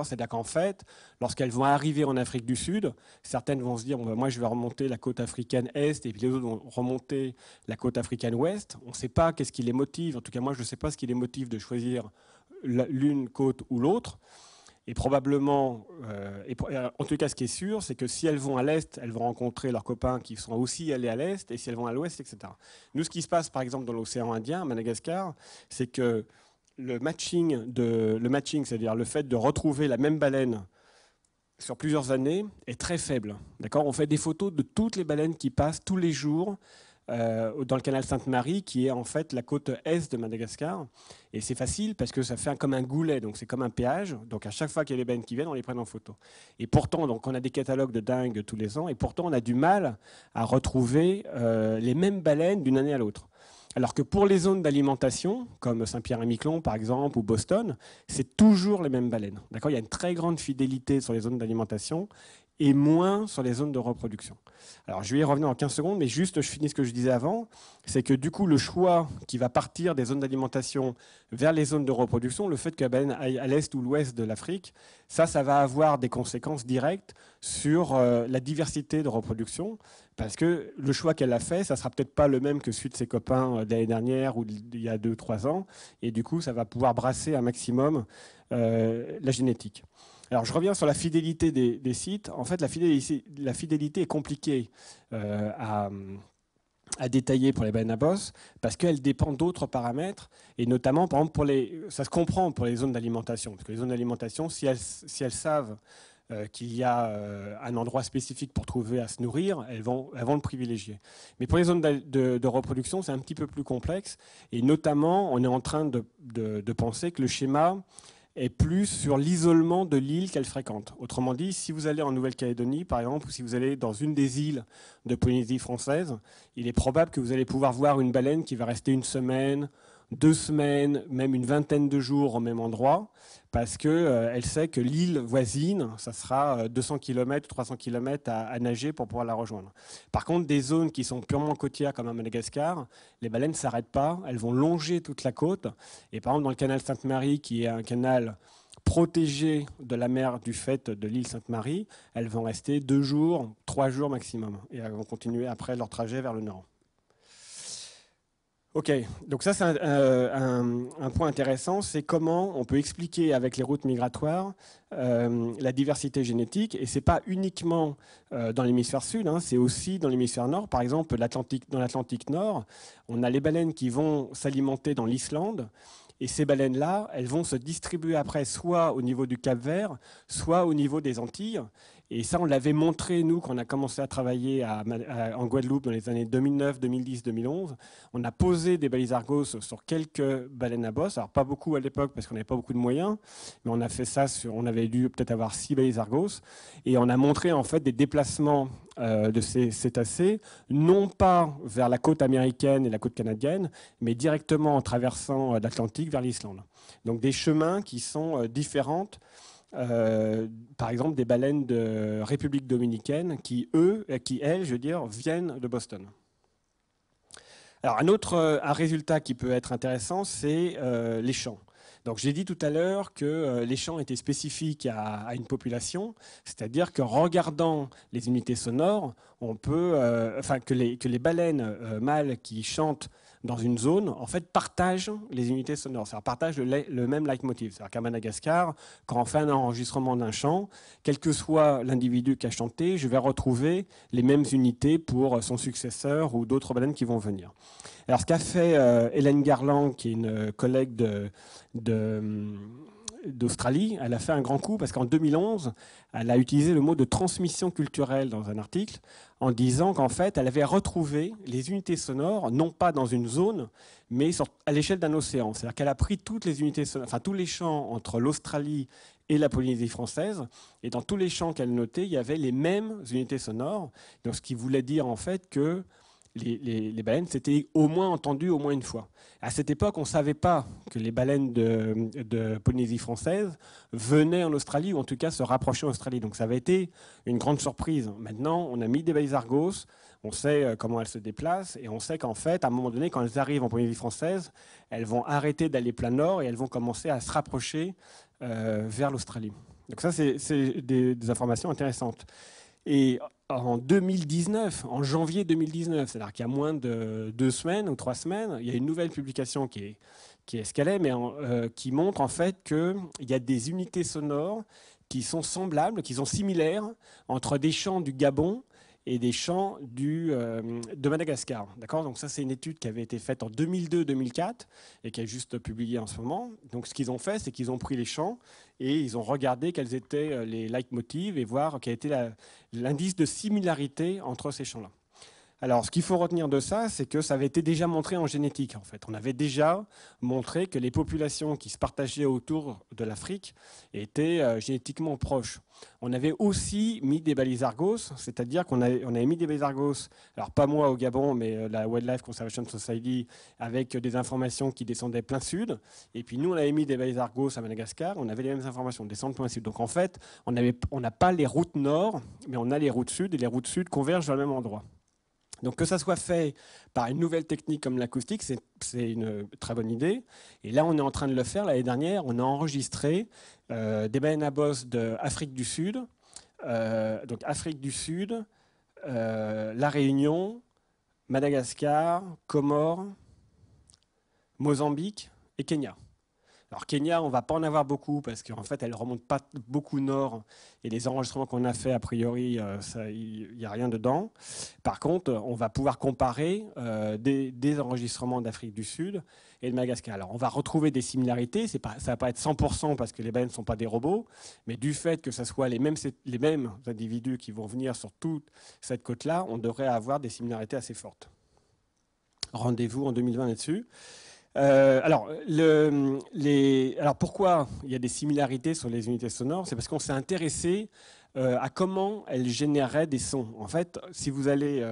[SPEAKER 1] C'est-à-dire qu'en fait, lorsqu'elles vont arriver en Afrique du Sud, certaines vont se dire bon, moi je vais remonter la côte africaine Est, et puis les autres vont remonter la côte africaine Ouest. On ne sait pas qu'est-ce qui les motive, en tout cas moi je ne sais pas ce qui les motive de choisir l'une côte ou l'autre. Et probablement, en tout cas ce qui est sûr, c'est que si elles vont à l'Est, elles vont rencontrer leurs copains qui sont aussi allés à l'Est, et si elles vont à l'Ouest, etc. Nous, ce qui se passe par exemple dans l'océan Indien, à Madagascar, c'est que le matching, c'est-à-dire le fait de retrouver la même baleine sur plusieurs années, est très faible. On fait des photos de toutes les baleines qui passent tous les jours dans le canal Sainte-Marie, qui est en fait la côte est de Madagascar. Et c'est facile parce que ça fait comme un goulet, donc c'est comme un péage. Donc à chaque fois qu'il y a des baleines qui viennent, on les prend en photo. Et pourtant, donc on a des catalogues de dingue tous les ans, et pourtant on a du mal à retrouver les mêmes baleines d'une année à l'autre. Alors que pour les zones d'alimentation, comme Saint-Pierre-et-Miquelon par exemple, ou Boston, c'est toujours les mêmes baleines. Il y a une très grande fidélité sur les zones d'alimentation et moins sur les zones de reproduction. Alors je vais y revenir en 15 secondes, mais juste je finis ce que je disais avant, c'est que du coup le choix qui va partir des zones d'alimentation vers les zones de reproduction, le fait que la baleine aille à l'est ou l'ouest de l'Afrique, ça va avoir des conséquences directes sur la diversité de reproduction, parce que le choix qu'elle a fait, ça ne sera peut-être pas le même que celui de ses copains de l'année dernière ou il y a 2-3 ans, et du coup ça va pouvoir brasser un maximum la génétique. Alors, je reviens sur la fidélité des sites. En fait, la fidélité est compliquée à détailler pour les baleines à bosse parce qu'elle dépend d'autres paramètres, et notamment, par exemple, ça se comprend pour les zones d'alimentation. Parce que les zones d'alimentation, si elles savent qu'il y a un endroit spécifique pour trouver à se nourrir, elles vont le privilégier. Mais pour les zones de reproduction, c'est un petit peu plus complexe. Et notamment, on est en train de penser que le schéma est plus sur l'isolement de l'île qu'elle fréquente. Autrement dit, si vous allez en Nouvelle-Calédonie, par exemple, ou si vous allez dans une des îles de Polynésie française, il est probable que vous allez pouvoir voir une baleine qui va rester 1 semaine 2 semaines, même une vingtaine de jours au même endroit, parce qu'elle sait que l'île voisine, ça sera 200 km, 300 km à nager pour pouvoir la rejoindre. Par contre, des zones qui sont purement côtières, comme à Madagascar, les baleines ne s'arrêtent pas, elles vont longer toute la côte. Et par exemple, dans le canal Sainte-Marie, qui est un canal protégé de la mer du fait de l'île Sainte-Marie, elles vont rester 2 jours, 3 jours maximum. Et elles vont continuer après leur trajet vers le nord. Ok, donc ça c'est un point intéressant, c'est comment on peut expliquer avec les routes migratoires la diversité génétique, et c'est pas uniquement dans l'hémisphère sud, hein, c'est aussi dans l'hémisphère nord. Par exemple, dans l'Atlantique Nord, on a les baleines qui vont s'alimenter dans l'Islande, et ces baleines-là, elles vont se distribuer après soit au niveau du Cap-Vert, soit au niveau des Antilles. Et ça, on l'avait montré, nous, quand on a commencé à travailler en Guadeloupe dans les années 2009, 2010, 2011. On a posé des balises Argos sur quelques baleines à bosse. Alors, pas beaucoup à l'époque, parce qu'on n'avait pas beaucoup de moyens, mais on a fait ça on avait dû peut-être avoir 6 balises Argos. Et on a montré, en fait, des déplacements de ces cétacés, non pas vers la côte américaine et la côte canadienne, mais directement en traversant l'Atlantique vers l'Islande. Donc, des chemins qui sont différentes. Par exemple, des baleines de République dominicaine qui, elles, je veux dire, viennent de Boston. Alors, un résultat qui peut être intéressant, c'est les chants. Donc, j'ai dit tout à l'heure que les chants étaient spécifiques à une population, c'est-à-dire qu'en regardant les unités sonores, on peut, que les baleines mâles qui chantent dans une zone, en fait, partagent les unités sonores, c'est-à-dire partagent le même leitmotiv. C'est-à-dire qu'à Madagascar, quand on fait un enregistrement d'un chant, quel que soit l'individu qui a chanté, je vais retrouver les mêmes unités pour son successeur ou d'autres baleines qui vont venir. Alors, ce qu'a fait Hélène Garland, qui est une collègue d'Australie, elle a fait un grand coup parce qu'en 2011, elle a utilisé le mot de transmission culturelle dans un article en disant qu'en fait, elle avait retrouvé les unités sonores, non pas dans une zone, mais à l'échelle d'un océan. C'est-à-dire qu'elle a pris toutes les unités sonores, enfin tous les champs entre l'Australie et la Polynésie française, et dans tous les champs qu'elle notait, il y avait les mêmes unités sonores, donc ce qui voulait dire en fait que les baleines s'étaient au moins entendues au moins une fois. À cette époque, on ne savait pas que les baleines de Polynésie française venaient en Australie, ou en tout cas se rapprochaient en Australie. Donc ça avait été une grande surprise. Maintenant, on a mis des balises Argos, on sait comment elles se déplacent, et on sait qu'en fait, à un moment donné, quand elles arrivent en Polynésie française, elles vont arrêter d'aller plein nord et elles vont commencer à se rapprocher vers l'Australie. Donc ça, c'est des informations intéressantes. Et en 2019, en janvier 2019, c'est-à-dire qu'il y a moins de 2 semaines ou 3 semaines, il y a une nouvelle publication qui est ce qu'elle est, mais qui montre en fait qu'il y a des unités sonores qui sont semblables, qui sont similaires entre des chants du Gabon et des chants de Madagascar. D'accord ? Donc ça, c'est une étude qui avait été faite en 2002-2004 et qui est juste publiée en ce moment. Donc ce qu'ils ont fait, c'est qu'ils ont pris les chants et ils ont regardé quels étaient les leitmotivs et voir quel était l'indice de similarité entre ces chants-là. Alors, ce qu'il faut retenir de ça, c'est que ça avait été déjà montré en génétique, en fait. On avait déjà montré que les populations qui se partageaient autour de l'Afrique étaient génétiquement proches. On avait aussi mis des balises Argos, c'est-à-dire qu'on avait mis des balises Argos, alors pas moi au Gabon, mais la Wildlife Conservation Society, avec des informations qui descendaient plein sud. Et puis nous, on avait mis des balises Argos à Madagascar, on avait les mêmes informations, descendre plein sud. Donc en fait, on n'a pas les routes nord, mais on a les routes sud, et les routes sud convergent vers le même endroit. Donc que ça soit fait par une nouvelle technique comme l'acoustique, c'est une très bonne idée. Et là, on est en train de le faire. L'année dernière, on a enregistré des baleines à bosse d'Afrique du Sud, donc Afrique du Sud, La Réunion, Madagascar, Comores, Mozambique et Kenya. Alors Kenya, on ne va pas en avoir beaucoup parce qu'en fait, elle ne remonte pas beaucoup nord et les enregistrements qu'on a fait, a priori, il n'y a rien dedans. Par contre, on va pouvoir comparer des enregistrements d'Afrique du Sud et de Madagascar. Alors on va retrouver des similarités, ça ne va pas être 100% parce que les baleines ne sont pas des robots, mais du fait que ce soit les mêmes individus qui vont venir sur toute cette côte-là, on devrait avoir des similarités assez fortes. Rendez-vous en 2020 là-dessus. Alors pourquoi il y a des similarités sur les unités sonores? C'est parce qu'on s'est intéressé à comment elles généraient des sons. En fait, si vous allez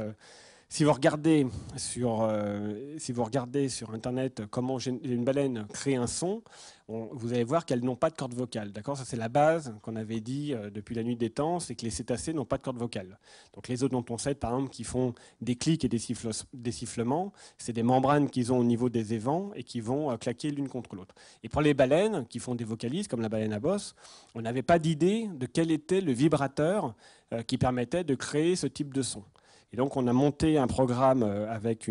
[SPEAKER 1] Si vous regardez sur Internet comment une baleine crée un son, vous allez voir qu'elles n'ont pas de corde vocale. D'accord, ça c'est la base qu'on avait dit depuis la nuit des temps, c'est que les cétacés n'ont pas de corde vocale. Donc les odontocètes, par exemple, qui font des clics et des sifflements, c'est des membranes qu'ils ont au niveau des évents et qui vont claquer l'une contre l'autre. Et pour les baleines qui font des vocalises, comme la baleine à bosse, on n'avait pas d'idée de quel était le vibrateur qui permettait de créer ce type de son. Et donc, on a monté un programme avec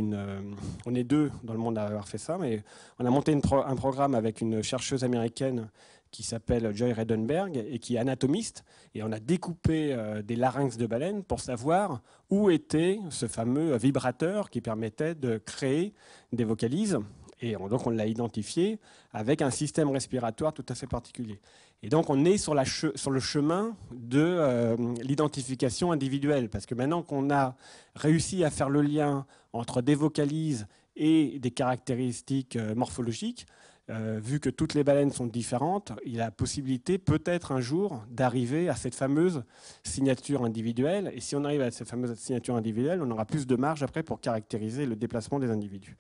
[SPEAKER 1] on est deux dans le monde à avoir fait ça, mais on a monté un programme avec une chercheuse américaine qui s'appelle Joy Reidenberg et qui est anatomiste. Et on a découpé des larynx de baleines pour savoir où était ce fameux vibrateur qui permettait de créer des vocalises. Et donc, on l'a identifié avec un système respiratoire tout à fait particulier. Et donc, on est sur le chemin de l'identification individuelle. Parce que maintenant qu'on a réussi à faire le lien entre des vocalises et des caractéristiques morphologiques, vu que toutes les baleines sont différentes, il y a la possibilité, peut-être un jour, d'arriver à cette fameuse signature individuelle. Et si on arrive à cette fameuse signature individuelle, on aura plus de marge après pour caractériser le déplacement des individus.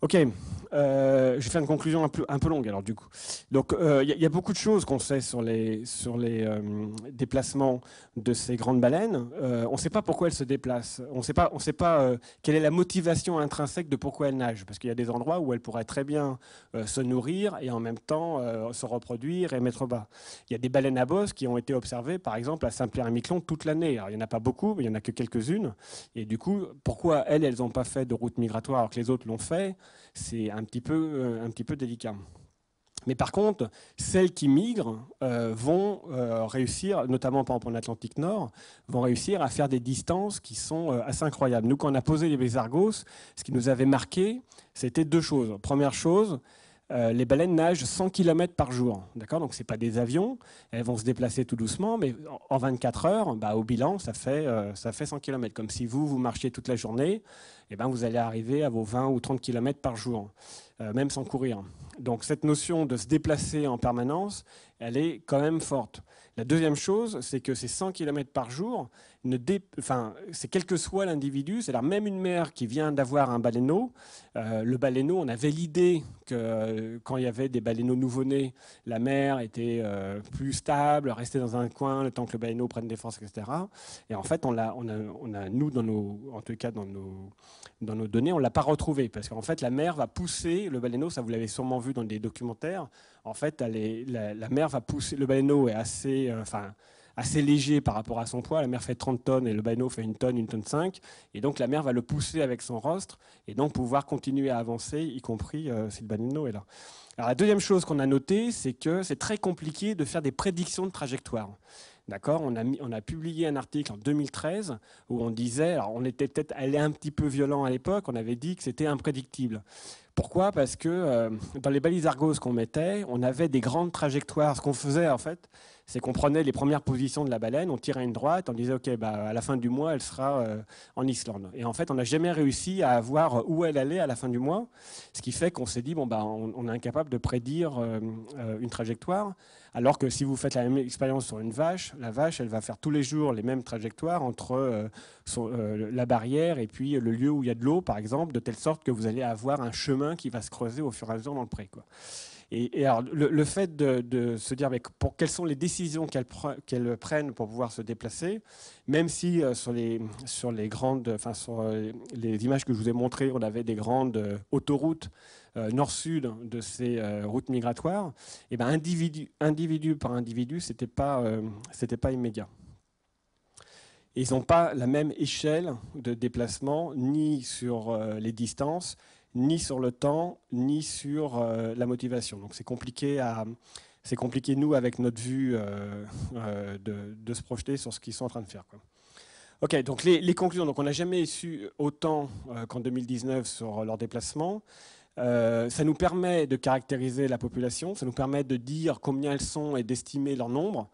[SPEAKER 1] Ok, je vais faire une conclusion un peu longue alors du coup. Donc il y a beaucoup de choses qu'on sait sur les déplacements de ces grandes baleines. On ne sait pas pourquoi elles se déplacent. On ne sait pas quelle est la motivation intrinsèque de pourquoi elles nagent. Parce qu'il y a des endroits où elles pourraient très bien se nourrir et en même temps se reproduire et mettre bas. Il y a des baleines à bosse qui ont été observées par exemple à Saint-Pierre-et-Miquelon toute l'année. Alors il n'y en a pas beaucoup, mais il n'y en a que quelques-unes. Et du coup, pourquoi elles n'ont pas fait de route migratoire alors que les autres l'ont fait? C'est un petit peu délicat. Mais par contre, celles qui migrent vont réussir, notamment par exemple en Atlantique Nord, vont réussir à faire des distances qui sont assez incroyables. Nous, quand on a posé les Argos, ce qui nous avait marqué, c'était deux choses. Première chose, les baleines nagent 100 km par jour. Donc, ce n'est pas des avions, elles vont se déplacer tout doucement, mais en 24 heures, au bilan, ça fait 100 km. Comme si vous marchiez toute la journée, vous allez arriver à vos 20 ou 30 km par jour, même sans courir. Donc cette notion de se déplacer en permanence, elle est quand même forte. La deuxième chose, c'est que ces 100 km par jour, c'est quel que soit l'individu, c'est-à-dire même une mère qui vient d'avoir un baleineau, le baleineau, on avait l'idée que quand il y avait des baleineaux nouveau-nés, la mère était plus stable, restait dans un coin le temps que le baleineau prenne des forces, etc. Et en fait, nous, en tout cas dans nos données, on ne l'a pas retrouvé, parce qu'en fait, la mère va pousser le baleineau, ça vous l'avez sûrement vu dans des documentaires, en fait, la mère va pousser, le baleineau est assez léger par rapport à son poids, la mère fait 30 tonnes et le baleineau fait 1 tonne 5, et donc la mère va le pousser avec son rostre, et donc pouvoir continuer à avancer, y compris si le baleineau est là. Alors la deuxième chose qu'on a notée, c'est que c'est très compliqué de faire des prédictions de trajectoire. D'accord, on a publié un article en 2013 où on disait, alors on était peut-être allé un petit peu violent à l'époque, on avait dit que c'était imprédictible. Pourquoi? Parce que dans les balises Argos qu'on mettait, on avait des grandes trajectoires. Ce qu'on faisait en fait, c'est qu'on prenait les premières positions de la baleine, on tirait une droite, on disait ok, à la fin du mois, elle sera en Islande. Et en fait, on n'a jamais réussi à voir où elle allait à la fin du mois, ce qui fait qu'on s'est dit on est incapable de prédire une trajectoire. Alors que si vous faites la même expérience sur une vache, la vache, elle va faire tous les jours les mêmes trajectoires entre la barrière et puis le lieu où il y a de l'eau, par exemple, de telle sorte que vous allez avoir un chemin qui va se creuser au fur et à mesure dans le pré, quoi. Et alors, le fait de se dire quelles sont les décisions qu'elles prennent pour pouvoir se déplacer, même si sur les images que je vous ai montrées, on avait des grandes autoroutes nord-sud de ces routes migratoires, et individu par individu, c'était pas immédiat. Et ils n'ont pas la même échelle de déplacement, ni sur les distances, ni sur le temps, ni sur la motivation. Donc c'est compliqué, nous, avec notre vue, de se projeter sur ce qu'ils sont en train de faire, quoi. Ok, donc les conclusions. Donc on n'a jamais su autant qu'en 2019 sur leur déplacement. Ça nous permet de caractériser la population, ça nous permet de dire combien elles sont et d'estimer leur nombre.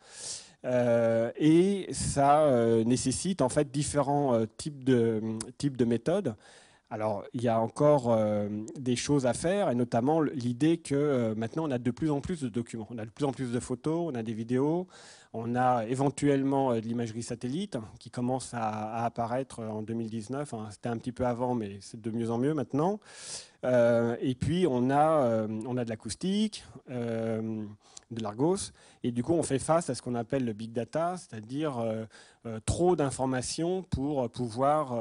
[SPEAKER 1] Et ça nécessite en fait différents types de méthodes. Alors, il y a encore des choses à faire, et notamment l'idée que maintenant, on a de plus en plus de documents. On a de plus en plus de photos, on a des vidéos, on a éventuellement de l'imagerie satellite qui commence à apparaître en 2019. Hein, c'était un petit peu avant, mais c'est de mieux en mieux maintenant. Et puis, on a de l'acoustique, de l'Argos, et du coup, on fait face à ce qu'on appelle le big data, c'est-à-dire trop d'informations pour pouvoir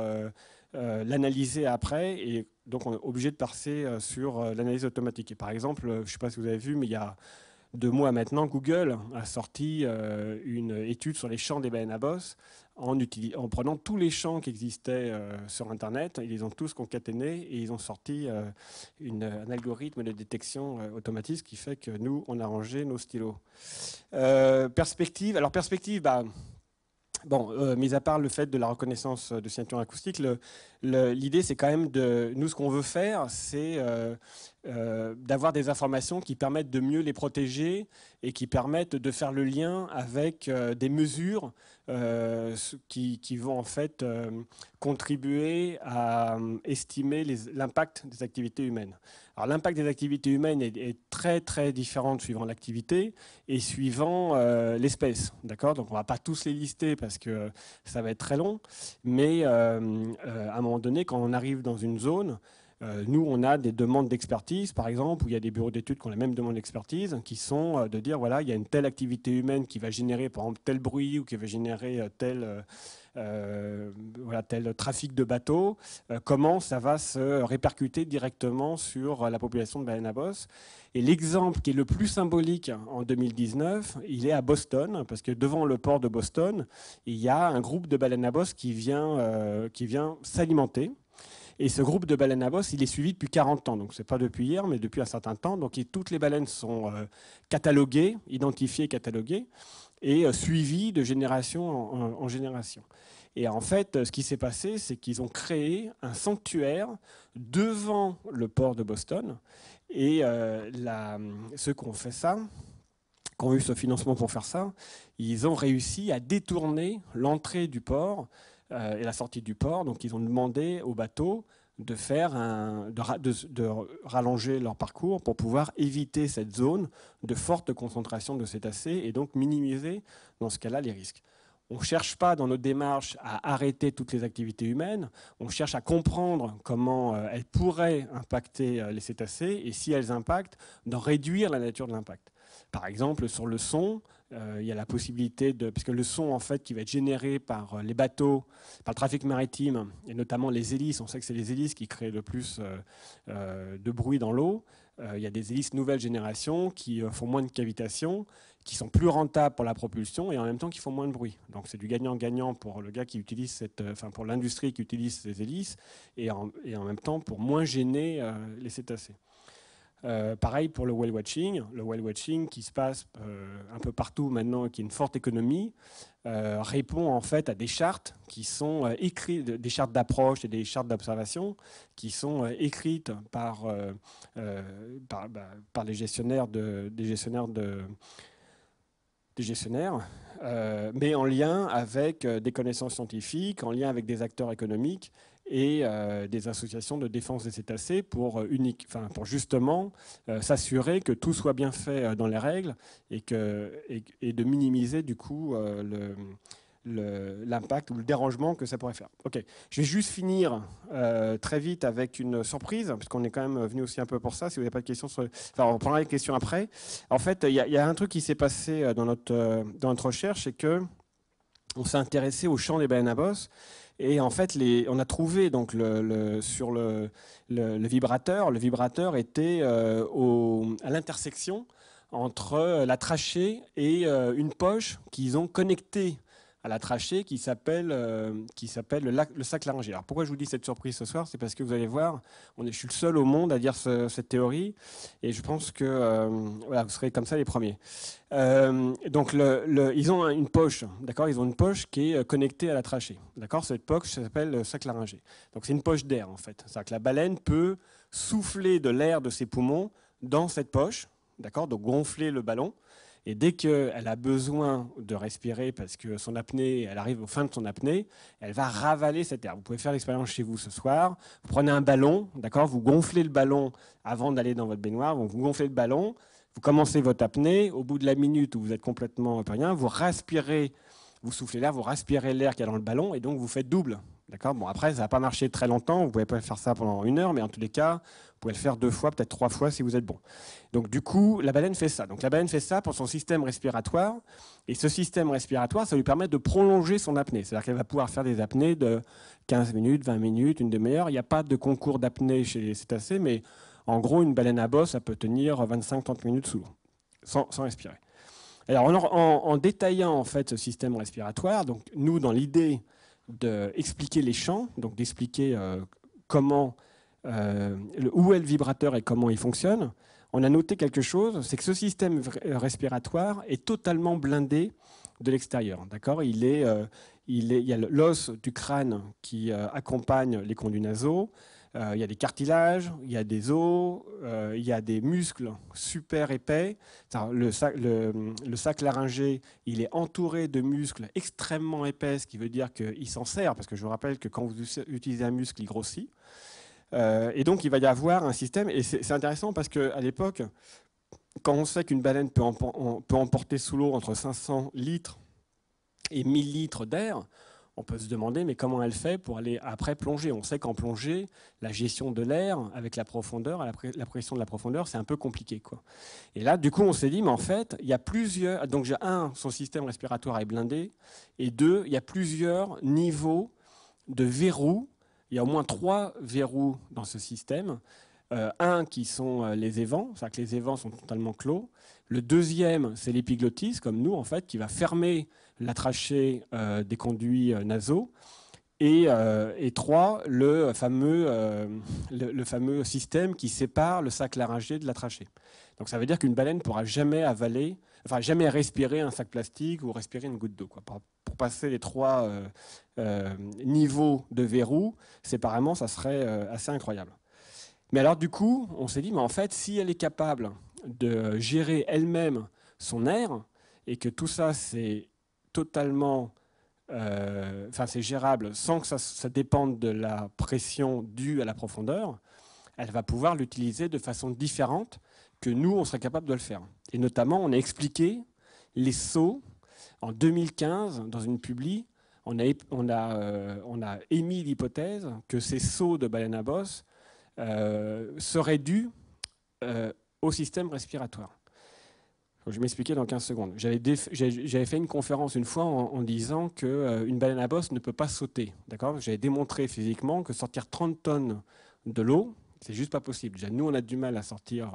[SPEAKER 1] l'analyser après, et donc on est obligé de passer sur l'analyse automatique. Et par exemple, je ne sais pas si vous avez vu, mais il y a 2 mois maintenant, Google a sorti une étude sur les champs des baleines à bosse en prenant tous les champs qui existaient sur Internet. Ils les ont tous concaténés et ils ont sorti un algorithme de détection automatique qui fait que nous, on a rangé nos stylos. Perspective, alors perspective, bah, bon, mis à part le fait de la reconnaissance de signature acoustique, l'idée c'est quand même nous ce qu'on veut faire, c'est d'avoir des informations qui permettent de mieux les protéger et qui permettent de faire le lien avec des mesures qui vont en fait contribuer à estimer l'impact des activités humaines. Alors l'impact des activités humaines est très très différent suivant l'activité et suivant l'espèce, d'accord? Donc on ne va pas tous les lister parce que ça va être très long, mais à un moment donné, quand on arrive dans une zone, nous, on a des demandes d'expertise, par exemple, où il y a des bureaux d'études qui ont la même demande d'expertise, qui sont de dire, voilà, il y a une telle activité humaine qui va générer, par exemple, tel bruit ou qui va générer voilà, tel trafic de bateaux, comment ça va se répercuter directement sur la population de baleines à bosse. Et l'exemple qui est le plus symbolique en 2019, il est à Boston, parce que devant le port de Boston, il y a un groupe de baleines à bosse qui vient s'alimenter. Et ce groupe de baleines à bosse, il est suivi depuis 40 ans. Donc, ce n'est pas depuis hier, mais depuis un certain temps. Donc, toutes les baleines sont cataloguées, identifiées, cataloguées, et suivies de génération en génération. Et en fait, ce qui s'est passé, c'est qu'ils ont créé un sanctuaire devant le port de Boston. Et ceux qui ont fait ça, qui ont eu ce financement pour faire ça, ils ont réussi à détourner l'entrée du port et la sortie du port. Donc, ils ont demandé aux bateaux de rallonger leur parcours pour pouvoir éviter cette zone de forte concentration de cétacés et donc minimiser, dans ce cas-là, les risques. On ne cherche pas dans nos démarches à arrêter toutes les activités humaines, on cherche à comprendre comment elles pourraient impacter les cétacés et si elles impactent, d'en réduire la nature de l'impact. Par exemple, sur le son, il y a la possibilité puisque le son en fait qui va être généré par les bateaux, par le trafic maritime, et notamment les hélices, on sait que c'est les hélices qui créent le plus de bruit dans l'eau. Il y a des hélices nouvelle génération qui font moins de cavitation, qui sont plus rentables pour la propulsion et en même temps qui font moins de bruit. Donc c'est du gagnant-gagnant pour le gars qui utilise pour l'industrie qui utilise ces hélices et en même temps pour moins gêner les cétacés. Pareil pour le whale watching qui se passe un peu partout maintenant, qui est une forte économie, répond en fait à des chartes qui sont écrites, des chartes d'approche et des chartes d'observation qui sont écrites par les gestionnaires mais en lien avec des connaissances scientifiques, en lien avec des acteurs économiques et des associations de défense des cétacés pour justement s'assurer que tout soit bien fait dans les règles et de minimiser du coup l'impact ou le dérangement que ça pourrait faire. Ok, je vais juste finir très vite avec une surprise, parce qu'on est quand même venu aussi un peu pour ça. Si vous n'avez pas de questions, on prendra les questions après. En fait, il y a un truc qui s'est passé dans notre recherche, c'est que on s'est intéressé au champ des baleines à bosse. Et en fait, on a trouvé donc sur le vibrateur. Le vibrateur était à l'intersection entre la trachée et une poche qu'ils ont connectée à la trachée qui s'appelle le sac laryngé. Alors pourquoi je vous dis cette surprise ce soir? C'est parce que vous allez voir, je suis le seul au monde à dire cette théorie et je pense que voilà, vous serez comme ça les premiers. Donc ils ont une poche, d'accord? Ils ont une poche qui est connectée à la trachée, d'accord? Cette poche s'appelle le sac laryngé. Donc c'est une poche d'air en fait. C'est-à-dire que la baleine peut souffler de l'air de ses poumons dans cette poche, d'accord? Donc gonfler le ballon. Et dès qu'elle a besoin de respirer parce que son apnée, elle arrive aux fins de son apnée, elle va ravaler cet air. Vous pouvez faire l'expérience chez vous ce soir. Vous prenez un ballon, d'accord, vous gonflez le ballon avant d'aller dans votre baignoire, vous gonflez le ballon, vous commencez votre apnée, au bout de la minute où vous êtes complètement rien, vous respirez, vous soufflez l'air, vous respirez l'air qu'il y a dans le ballon et donc vous faites double. D'accord. Bon, après, ça va pas marcher très longtemps, vous ne pouvez pas faire ça pendant 1 heure, mais en tous les cas, vous pouvez le faire 2 fois, peut-être 3 fois si vous êtes bon. Donc du coup, la baleine fait ça. Donc la baleine fait ça pour son système respiratoire, et ce système respiratoire, ça lui permet de prolonger son apnée. C'est-à-dire qu'elle va pouvoir faire des apnées de 15 minutes, 20 minutes, une demi-heure. Il n'y a pas de concours d'apnée chez les cétacés, mais en gros, une baleine à bosse, ça peut tenir 25-30 minutes sous l'eau, sans respirer. Alors en détaillant en fait ce système respiratoire, donc nous, dans l'idée d'expliquer les champs, donc d'expliquer comment, où est le vibrateur et comment il fonctionne, on a noté quelque chose, c'est que ce système respiratoire est totalement blindé de l'extérieur. D'accord, il y a l'os du crâne qui accompagne les conduits nasaux, il y a des cartilages, il y a des os, il y a des muscles super épais. Le sac laryngé, il est entouré de muscles extrêmement épais, ce qui veut dire qu'il s'en sert, parce que je vous rappelle que quand vous utilisez un muscle, il grossit. Et donc, il va y avoir un système, et c'est intéressant parce qu'à l'époque, quand on sait qu'une baleine peut emporter sous l'eau entre 500 litres et 1000 litres d'air, on peut se demander, mais comment elle fait pour aller après plonger? On sait qu'en plongée, la gestion de l'air avec la profondeur, la pression de la profondeur, c'est un peu compliqué, quoi. Et là, du coup, on s'est dit, mais en fait, il y a plusieurs... Donc, son système respiratoire est blindé, et 2, il y a plusieurs niveaux de verrous. Il y a au moins 3 verrous dans ce système. Un qui sont les évents, c'est-à-dire que les évents sont totalement clos. Le deuxième, c'est l'épiglottis, comme nous, en fait, qui va fermer la trachée des conduits nasaux. Et 3, le fameux système qui sépare le sac laryngé de la trachée. Donc ça veut dire qu'une baleine ne pourra jamais avaler, enfin jamais respirer un sac plastique ou respirer une goutte d'eau. Pour passer les 3 niveaux de verrou, séparément, ça serait assez incroyable. Mais alors du coup, on s'est dit, mais en fait, si elle est capable de gérer elle-même son air, et que tout ça, c'est totalement... c'est gérable sans que ça dépende de la pression due à la profondeur, elle va pouvoir l'utiliser de façon différente que nous, on serait capable de le faire. Et notamment, on a expliqué les sauts. En 2015, dans une publi, on a émis l'hypothèse que ces sauts de baleine à bosse seraient dus au système respiratoire. Je vais m'expliquer dans 15 secondes. J'avais fait une conférence une fois en disant qu'une baleine à bosse ne peut pas sauter. J'avais démontré physiquement que sortir 30 tonnes de l'eau, c'est juste pas possible. Déjà, nous, on a du mal à sortir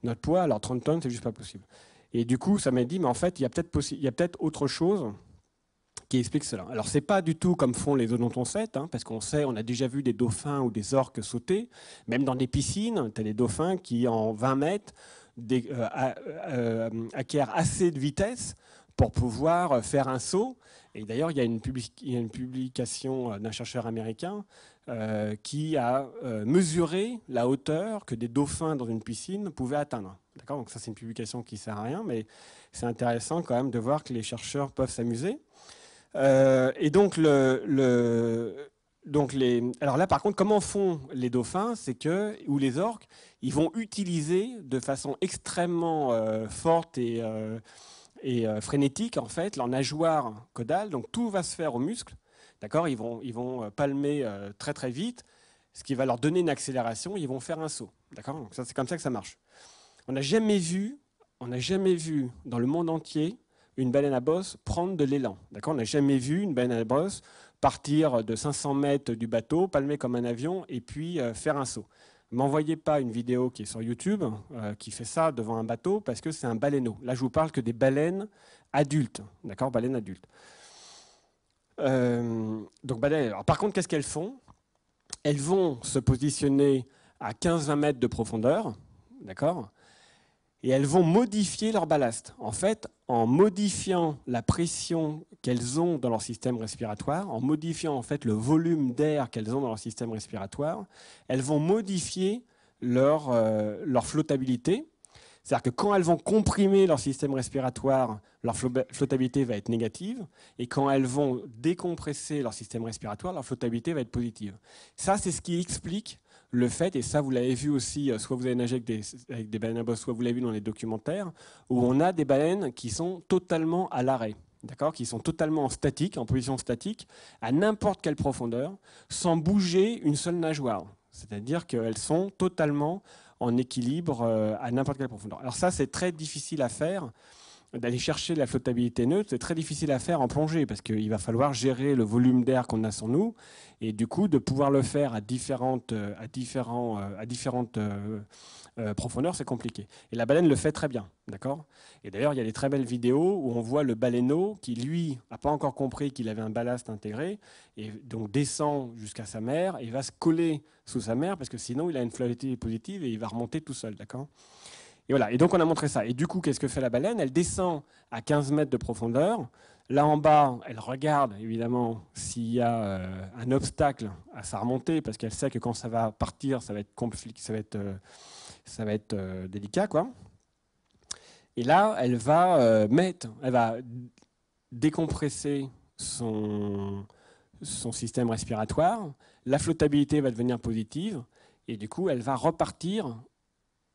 [SPEAKER 1] notre poids, alors 30 tonnes, c'est juste pas possible. Et du coup, ça m'a dit, mais en fait, il y a peut-être autre chose qui explique cela. Alors, c'est pas du tout comme font les odontocètes, parce qu'on sait, on a déjà vu des dauphins ou des orques sauter. Même dans des piscines, tu as des dauphins qui, en 20 mètres, acquièrent assez de vitesse pour pouvoir faire un saut. Et d'ailleurs, il y a une publication d'un chercheur américain qui a mesuré la hauteur que des dauphins dans une piscine pouvaient atteindre. Donc ça, c'est une publication qui ne sert à rien, mais c'est intéressant quand même de voir que les chercheurs peuvent s'amuser. Et donc, alors là, par contre, comment font les dauphins, ou les orques, ils vont utiliser de façon extrêmement forte et frénétique, en fait, leur nageoire caudale. Donc tout va se faire aux muscles. D'accord, ils vont palmer très très vite, ce qui va leur donner une accélération. Ils vont faire un saut. D'accord, donc c'est comme ça que ça marche. On n'a jamais vu dans le monde entier une baleine à bosse prendre de l'élan. D'accord, on n'a jamais vu une baleine à bosse partir de 500 mètres du bateau, palmer comme un avion et puis faire un saut. Ne m'envoyez pas une vidéo qui est sur YouTube qui fait ça devant un bateau parce que c'est un baleineau. Là, je vous parle que des baleines adultes. D'accord, baleines adultes. Donc, alors, par contre, qu'est-ce qu'elles font? Elles vont se positionner à 15-20 mètres de profondeur. D'accord, et elles vont modifier leur ballast. En fait, en modifiant la pression qu'elles ont dans leur système respiratoire, en modifiant en fait le volume d'air qu'elles ont dans leur système respiratoire, elles vont modifier leur flottabilité. C'est-à-dire que quand elles vont comprimer leur système respiratoire, leur flottabilité va être négative, et quand elles vont décompresser leur système respiratoire, leur flottabilité va être positive. Ça, c'est ce qui explique le fait, et ça vous l'avez vu aussi, soit vous avez nagé avec des baleines à bosse, soit vous l'avez vu dans les documentaires, où on a des baleines qui sont totalement à l'arrêt, d'accord, qui sont totalement en position statique, à n'importe quelle profondeur, sans bouger une seule nageoire. C'est-à-dire qu'elles sont totalement en équilibre à n'importe quelle profondeur. Alors ça, c'est très difficile à faire. D'aller chercher la flottabilité neutre, c'est très difficile à faire en plongée parce qu'il va falloir gérer le volume d'air qu'on a sur nous et du coup de pouvoir le faire à différentes profondeurs, c'est compliqué. Et la baleine le fait très bien, d'accord. Et d'ailleurs, il y a des très belles vidéos où on voit le baleineau qui, lui, n'a pas encore compris qu'il avait un ballast intégré et donc descend jusqu'à sa mère et va se coller sous sa mère parce que sinon il a une flottabilité positive et il va remonter tout seul, d'accord. Et voilà. Et donc on a montré ça. Et du coup, qu'est-ce que fait la baleine? Elle descend à 15 mètres de profondeur. Là en bas, elle regarde évidemment s'il y a un obstacle à sa remontée, parce qu'elle sait que quand ça va partir, ça va être délicat, quoi. Et là, elle va décompresser son système respiratoire. La flottabilité va devenir positive. Et du coup, elle va repartir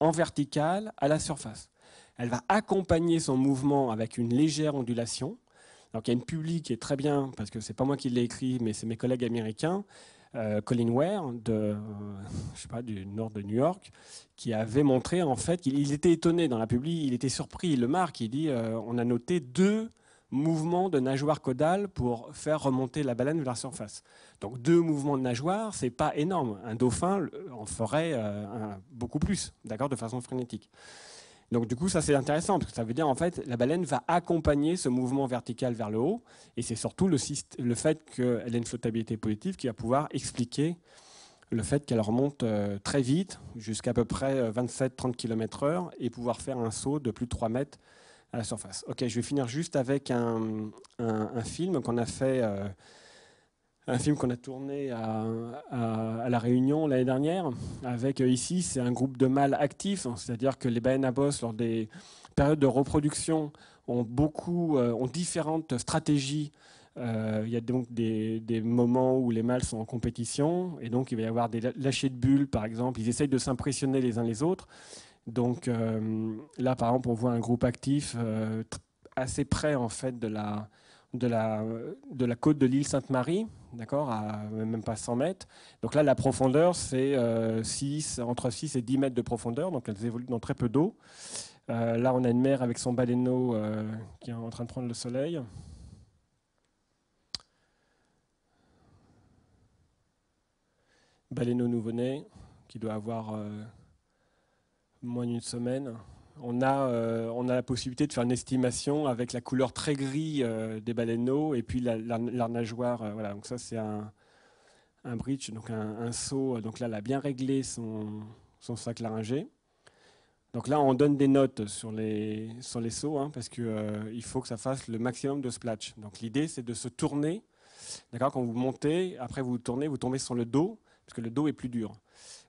[SPEAKER 1] en verticale à la surface. Elle va accompagner son mouvement avec une légère ondulation. Donc, il y a une publi qui est très bien, parce que ce n'est pas moi qui l'ai écrit, mais c'est mes collègues américains, Colin Ware, du nord de New York, qui avait montré, en fait, qu'il était étonné dans la publi, il était surpris, il le marque, il dit on a noté 2 mouvements de nageoire caudale pour faire remonter la baleine vers la surface. Donc 2 mouvements de nageoire, c'est pas énorme. Un dauphin en ferait beaucoup plus, d'accord, de façon frénétique. Donc du coup, ça c'est intéressant, parce que ça veut dire en fait la baleine va accompagner ce mouvement vertical vers le haut, et c'est surtout le fait qu'elle ait une flottabilité positive qui va pouvoir expliquer le fait qu'elle remonte très vite, jusqu'à peu près 27-30 km/h, et pouvoir faire un saut de plus de 3 mètres à la surface. Ok, je vais finir juste avec un film qu'on a fait, un film qu'on a tourné à La Réunion l'année dernière. Avec ici, c'est un groupe de mâles actifs, c'est-à-dire que les baleines à bosse, lors des périodes de reproduction, ont différentes stratégies. Il y a donc des moments où les mâles sont en compétition, et donc il va y avoir des lâchers de bulles, par exemple. Ils essayent de s'impressionner les uns les autres. Donc là, par exemple, on voit un groupe actif assez près en fait de la côte de l'île Sainte-Marie, d'accord, à même pas 100 mètres. Donc là, la profondeur, c'est entre 6 et 10 mètres de profondeur, donc elles évoluent dans très peu d'eau. Là, on a une mère avec son baleineau qui est en train de prendre le soleil. Baleineau nouveau-né, qui doit avoir moins d'une semaine. On a la possibilité de faire une estimation avec la couleur très gris des baleineaux et puis leur nageoire. Voilà. Donc ça, c'est un bridge, donc un seau. Donc là, elle a bien réglé son sac laryngé. Donc là, on donne des notes sur les seaux, hein, parce qu'il faut que ça fasse le maximum de splash. Donc l'idée, c'est de se tourner. D'accord, quand vous montez, après vous tournez, vous tombez sur le dos, parce que le dos est plus dur.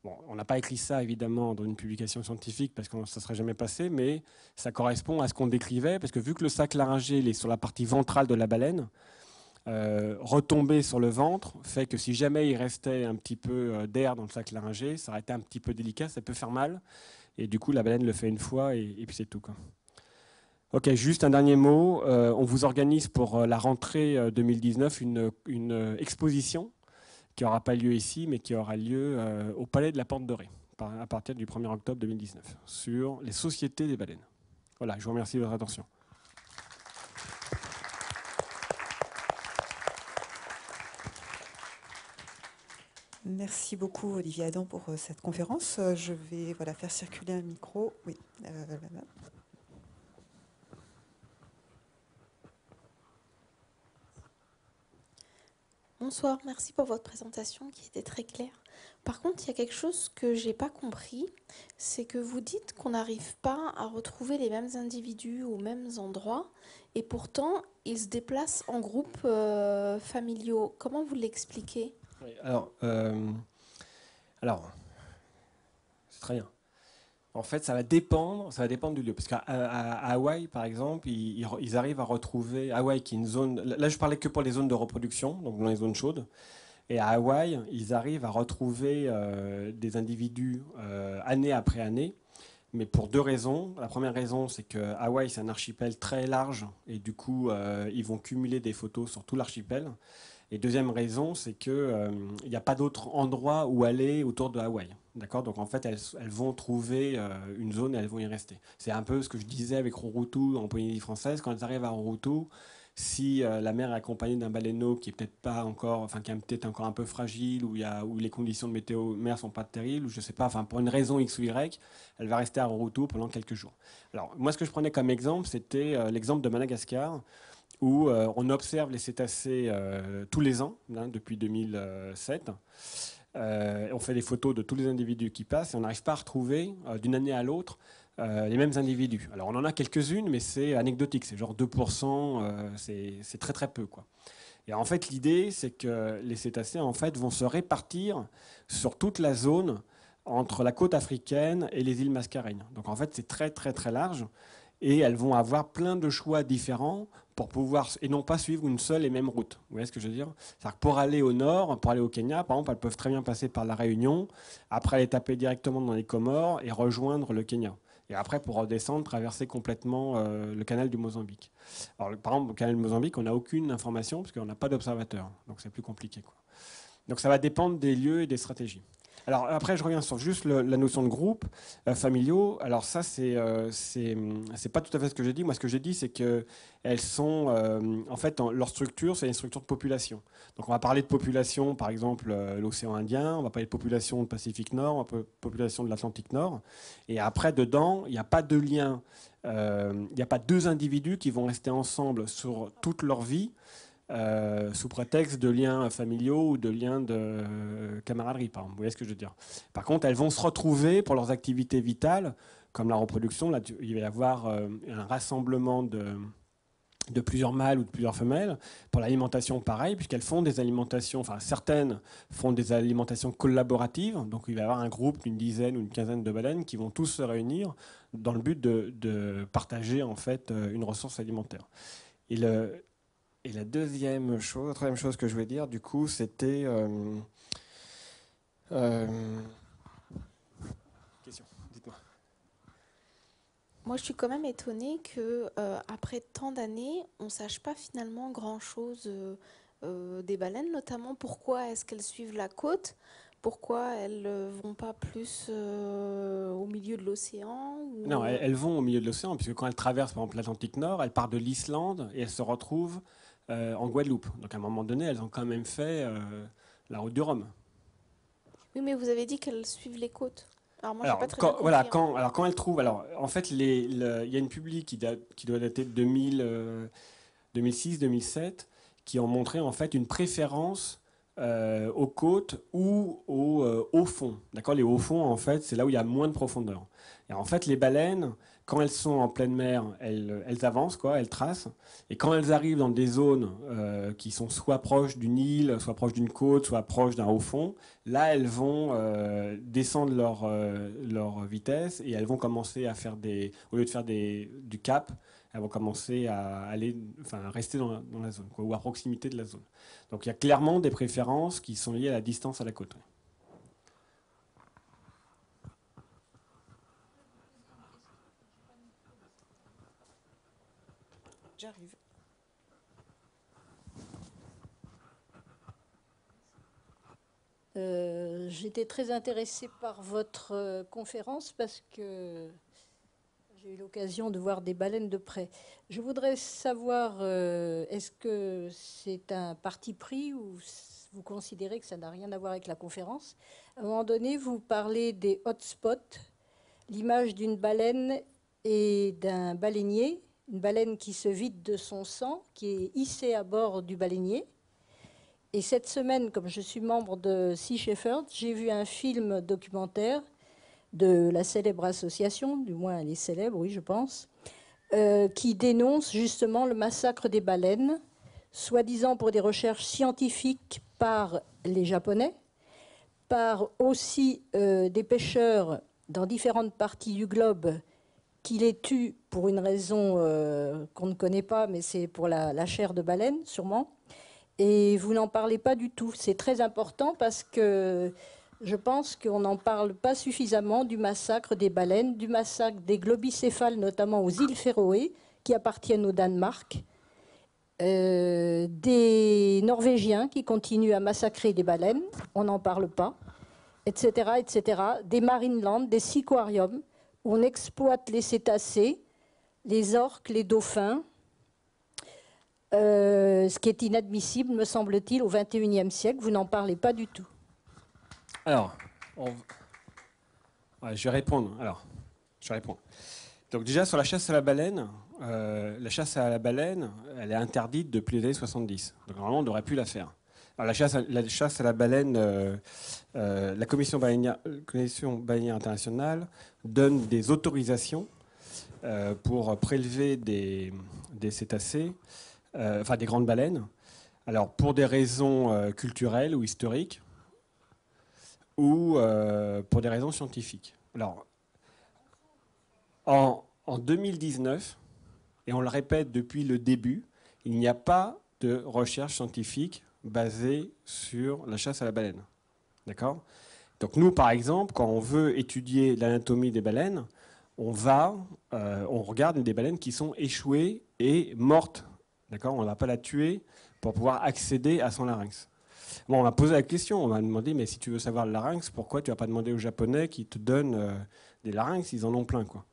[SPEAKER 1] Bon, on n'a pas écrit ça évidemment dans une publication scientifique parce que ça ne serait jamais passé, mais ça correspond à ce qu'on décrivait, parce que vu que le sac laryngé est sur la partie ventrale de la baleine, retomber sur le ventre fait que si jamais il restait un petit peu d'air dans le sac laryngé, ça aurait été un petit peu délicat, ça peut faire mal, et du coup la baleine le fait une fois et puis c'est tout, quoi. Ok, juste un dernier mot. On vous organise pour la rentrée 2019 une exposition qui n'aura pas lieu ici, mais qui aura lieu au Palais de la Porte Dorée, à partir du 1er octobre 2019, sur les sociétés des baleines. Voilà, je vous remercie de votre attention.
[SPEAKER 2] Merci beaucoup, Olivier Adam, pour cette conférence. Je vais faire circuler un micro. Oui, là-bas.
[SPEAKER 3] Bonsoir, merci pour votre présentation qui était très claire. Par contre, il y a quelque chose que j'ai pas compris, c'est que vous dites qu'on n'arrive pas à retrouver les mêmes individus aux mêmes endroits, et pourtant ils se déplacent en groupes familiaux. Comment vous l'expliquez?
[SPEAKER 1] Oui, alors, c'est très bien. En fait, ça va dépendre du lieu. Parce qu'à Hawaï, par exemple, ils arrivent à retrouver Hawaï, qui est une zone. Là, je parlais que pour les zones de reproduction, donc dans les zones chaudes. Et à Hawaï, ils arrivent à retrouver des individus année après année, mais pour deux raisons. La première raison, c'est que Hawaï, c'est un archipel très large, et du coup, ils vont cumuler des photos sur tout l'archipel. Et deuxième raison, c'est qu'il n'y a pas d'autre endroit où aller autour de Hawaï. D'accord. Donc en fait, elles vont trouver une zone et elles vont y rester. C'est un peu ce que je disais avec Rurutu en Polynésie française. Quand elles arrivent à Rurutu, si la mère est accompagnée d'un baleineau qui est peut-être pas encore, enfin qui est peut-être encore un peu fragile, où les conditions de météo mer sont pas terribles, ou je sais pas, enfin pour une raison X ou Y, elle va rester à Rurutu pendant quelques jours. Alors moi, ce que je prenais comme exemple, c'était l'exemple de Madagascar, où on observe les cétacés tous les ans, hein, depuis 2007. On fait des photos de tous les individus qui passent et on n'arrive pas à retrouver d'une année à l'autre les mêmes individus. Alors on en a quelques-unes, mais c'est anecdotique, c'est genre 2%, c'est très très peu, quoi. Et en fait, l'idée, c'est que les cétacés en fait, vont se répartir sur toute la zone entre la côte africaine et les îles Mascareignes. Donc en fait, c'est très très très large. Et elles vont avoir plein de choix différents pour pouvoir, et non pas suivre une seule et même route. Vous voyez ce que je veux dire? C'est-à-dire que pour aller au nord, pour aller au Kenya, par exemple, elles peuvent très bien passer par la Réunion, après aller taper directement dans les Comores et rejoindre le Kenya. Et après, pour redescendre, traverser complètement le canal du Mozambique. Alors, par exemple, au canal du Mozambique, on n'a aucune information parce qu'on n'a pas d'observateur. Donc, c'est plus compliqué, quoi. Donc, ça va dépendre des lieux et des stratégies. Alors après, je reviens sur juste la notion de groupe familiaux. Alors ça, c'est pas tout à fait ce que j'ai dit. Moi, ce que j'ai dit, c'est que elles sont, en fait, leur structure, c'est une structure de population. Donc on va parler de population, par exemple, l'océan Indien. On va parler de population de Pacifique Nord, on va parler de population de l'Atlantique Nord. Et après, dedans, il n'y a pas de lien. Il n'y a pas deux individus qui vont rester ensemble sur toute leur vie. Sous prétexte de liens familiaux ou de liens de camaraderie, par exemple. Vous voyez ce que je veux dire? Par contre, elles vont se retrouver pour leurs activités vitales, comme la reproduction. Là, il va y avoir un rassemblement de plusieurs mâles ou de plusieurs femelles. Pour l'alimentation, pareil, puisqu'elles font des alimentations, enfin certaines font des alimentations collaboratives. Donc il va y avoir un groupe d'une dizaine ou une quinzaine de baleines qui vont tous se réunir dans le but de partager en fait une ressource alimentaire. Et la troisième chose que je voulais dire, du coup, c'était... question, dites-moi.
[SPEAKER 3] Moi, je suis quand même étonnée que après tant d'années, on ne sache pas finalement grand-chose des baleines, notamment pourquoi est-ce qu'elles suivent la côte, pourquoi elles vont pas plus au milieu de l'océan ou,
[SPEAKER 1] Non, elles vont au milieu de l'océan, puisque quand elles traversent, par exemple, l'Atlantique Nord, elles partent de l'Islande et elles se retrouvent en Guadeloupe. Donc à un moment donné, elles ont quand même fait la route du Rhum.
[SPEAKER 3] Oui, mais vous avez dit qu'elles suivent les côtes. Alors moi, j'ai
[SPEAKER 1] Alors,
[SPEAKER 3] pas très bien compris, hein.
[SPEAKER 1] quand elles trouvent... Alors, en fait, il y a une publi qui doit dater de 2006-2007, qui ont montré en fait une préférence aux côtes ou aux hauts fonds. D'accord. Les hauts fonds, en fait, c'est là où il y a moins de profondeur. Et en fait, les baleines, quand elles sont en pleine mer, elles avancent, quoi, elles tracent. Et quand elles arrivent dans des zones qui sont soit proches d'une île, soit proches d'une côte, soit proches d'un haut fond, là, elles vont descendre leur vitesse et elles vont commencer à faire au lieu de faire du cap, elles vont commencer à rester dans la zone, quoi, ou à proximité de la zone. Donc il y a clairement des préférences qui sont liées à la distance à la côte.
[SPEAKER 2] J'arrive.
[SPEAKER 4] J'étais très intéressée par votre conférence parce que j'ai eu l'occasion de voir des baleines de près. Je voudrais savoir, est-ce que c'est un parti pris ou vous considérez que ça n'a rien à voir avec la conférence? À un moment donné, vous parlez des hotspots, l'image d'une baleine et d'un baleinier, une baleine qui se vide de son sang, qui est hissée à bord du baleinier. Et cette semaine, comme je suis membre de Sea Shepherd, j'ai vu un film documentaire de la célèbre association, du moins elle est célèbre, oui, je pense, qui dénonce justement le massacre des baleines, soi-disant pour des recherches scientifiques par les Japonais, par aussi des pêcheurs dans différentes parties du globe qui les tuent pour une raison qu'on ne connaît pas, mais c'est pour la chair de baleine, sûrement. Et vous n'en parlez pas du tout. C'est très important parce que je pense qu'on n'en parle pas suffisamment du massacre des baleines, du massacre des globicéphales, notamment aux îles Féroé, qui appartiennent au Danemark, des Norvégiens qui continuent à massacrer des baleines, on n'en parle pas, etc., etc., des Marineland, des siquariums, où on exploite les cétacés, les orques, les dauphins, ce qui est inadmissible, me semble-t-il, au XXIe siècle. Vous n'en parlez pas du tout.
[SPEAKER 1] Alors, je vais répondre. Donc déjà, sur la chasse à la baleine, elle est interdite depuis les années 70. Donc normalement, on aurait pu la faire. Alors, la chasse à la baleine, la Commission baleinière internationale donne des autorisations pour prélever des cétacés, enfin des grandes baleines. Alors, pour des raisons culturelles ou historiques, ou pour des raisons scientifiques. Alors, en 2019, et on le répète depuis le début, il n'y a pas de recherche scientifique basée sur la chasse à la baleine. D'accord ? Donc nous, par exemple, quand on veut étudier l'anatomie des baleines, on regarde des baleines qui sont échouées et mortes. D'accord ? On ne va pas la tuer pour pouvoir accéder à son larynx. Bon, on m'a posé la question, on m'a demandé, mais si tu veux savoir le larynx, pourquoi tu ne vas pas demander aux Japonais qui te donnent des larynx, ils en ont plein, quoi.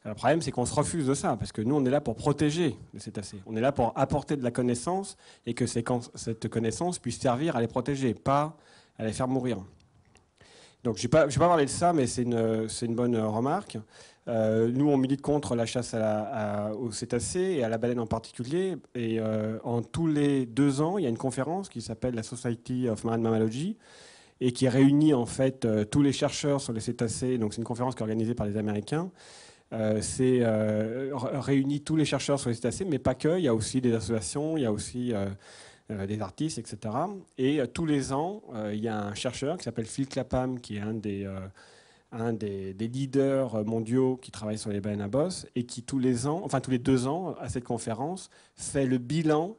[SPEAKER 1] Alors, le problème, c'est qu'on se refuse de ça, parce que nous, on est là pour protéger les cétacés. On est là pour apporter de la connaissance et que cette connaissance puisse servir à les protéger, pas à les faire mourir. Donc, je ne vais pas parler de ça, mais c'est une bonne remarque. Nous, on milite contre la chasse aux cétacés et à la baleine en particulier. Et en tous les 2 ans, il y a une conférence qui s'appelle la Society of Marine Mammalogy et qui réunit en fait tous les chercheurs sur les cétacés. Donc, c'est une conférence qui est organisée par les Américains. Réunit tous les chercheurs sur les cétacés, mais pas que. Il y a aussi des associations, il y a aussi des artistes, etc. Et tous les ans, il y a un chercheur qui s'appelle Phil Clapham, qui est un des leaders mondiaux qui travaille sur les baleines à bosse et qui tous les 2 ans, à cette conférence, fait le bilan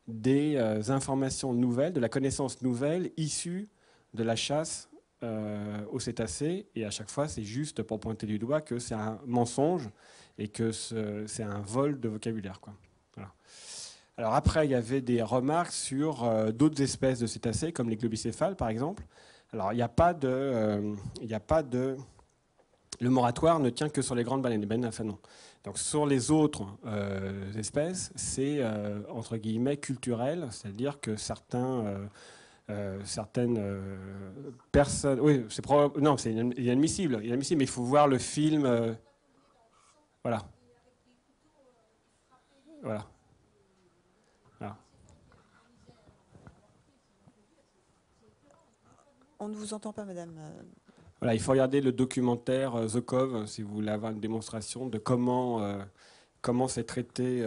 [SPEAKER 1] des informations nouvelles, de la connaissance nouvelle issue de la chasse aux cétacés. Et à chaque fois, c'est juste pour pointer du doigt que c'est un mensonge et que c'est un vol de vocabulaire, quoi. Voilà. Alors après, il y avait des remarques sur d'autres espèces de cétacés, comme les globicéphales, par exemple. Alors, il n'y a pas de... Le moratoire ne tient que sur les grandes baleines, les baleines à fanon. Donc, sur les autres espèces, c'est, entre guillemets, culturel, c'est-à-dire que certaines personnes... Oui, c'est probable... Non, c'est inadmissible, mais il faut voir le film... Voilà. Voilà. Voilà.
[SPEAKER 2] On ne vous entend pas, madame.
[SPEAKER 1] Voilà, il faut regarder le documentaire The Cove si vous voulez avoir une démonstration de comment c'est traité.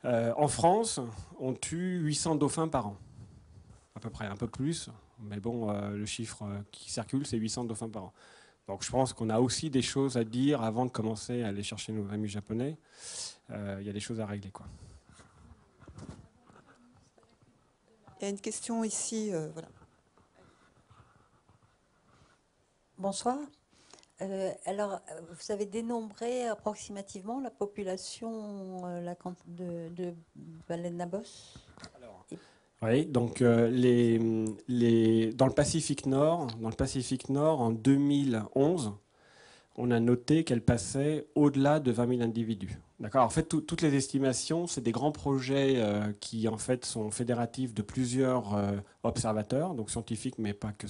[SPEAKER 1] En France, on tue 800 dauphins par an, à peu près, un peu plus. Mais bon, le chiffre qui circule, c'est 800 dauphins par an. Donc je pense qu'on a aussi des choses à dire avant de commencer à aller chercher nos amis japonais. Il y a des choses à régler, quoi.
[SPEAKER 2] Il y a une question ici. Voilà.
[SPEAKER 5] Bonsoir. Alors, vous avez dénombré approximativement la population de baleines à bosse?
[SPEAKER 1] Oui, donc dans le Pacifique Nord, en 2011, on a noté qu'elle passait au-delà de 20 000 individus. D'accord. En fait, toutes les estimations, c'est des grands projets qui en fait sont fédératifs de plusieurs observateurs, donc scientifiques, mais pas que.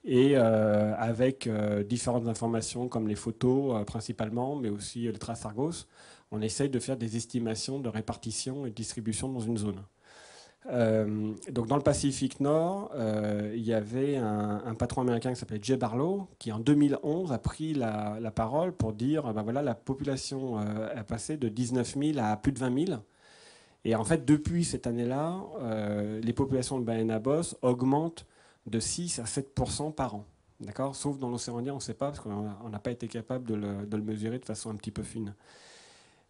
[SPEAKER 1] Et avec différentes informations comme les photos principalement, mais aussi les traces Argos, on essaye de faire des estimations de répartition et de distribution dans une zone. Donc dans le Pacifique Nord, il y avait un patron américain qui s'appelait Jay Barlow, qui en 2011 a pris la parole pour dire ben voilà, la population a passé de 19 000 à plus de 20 000. Et en fait, depuis cette année-là, les populations de baleines à bosse augmentent de 6 à 7% par an. D'accord? Sauf dans l'océan Indien, on ne sait pas, parce qu'on n'a pas été capable de le mesurer de façon un petit peu fine.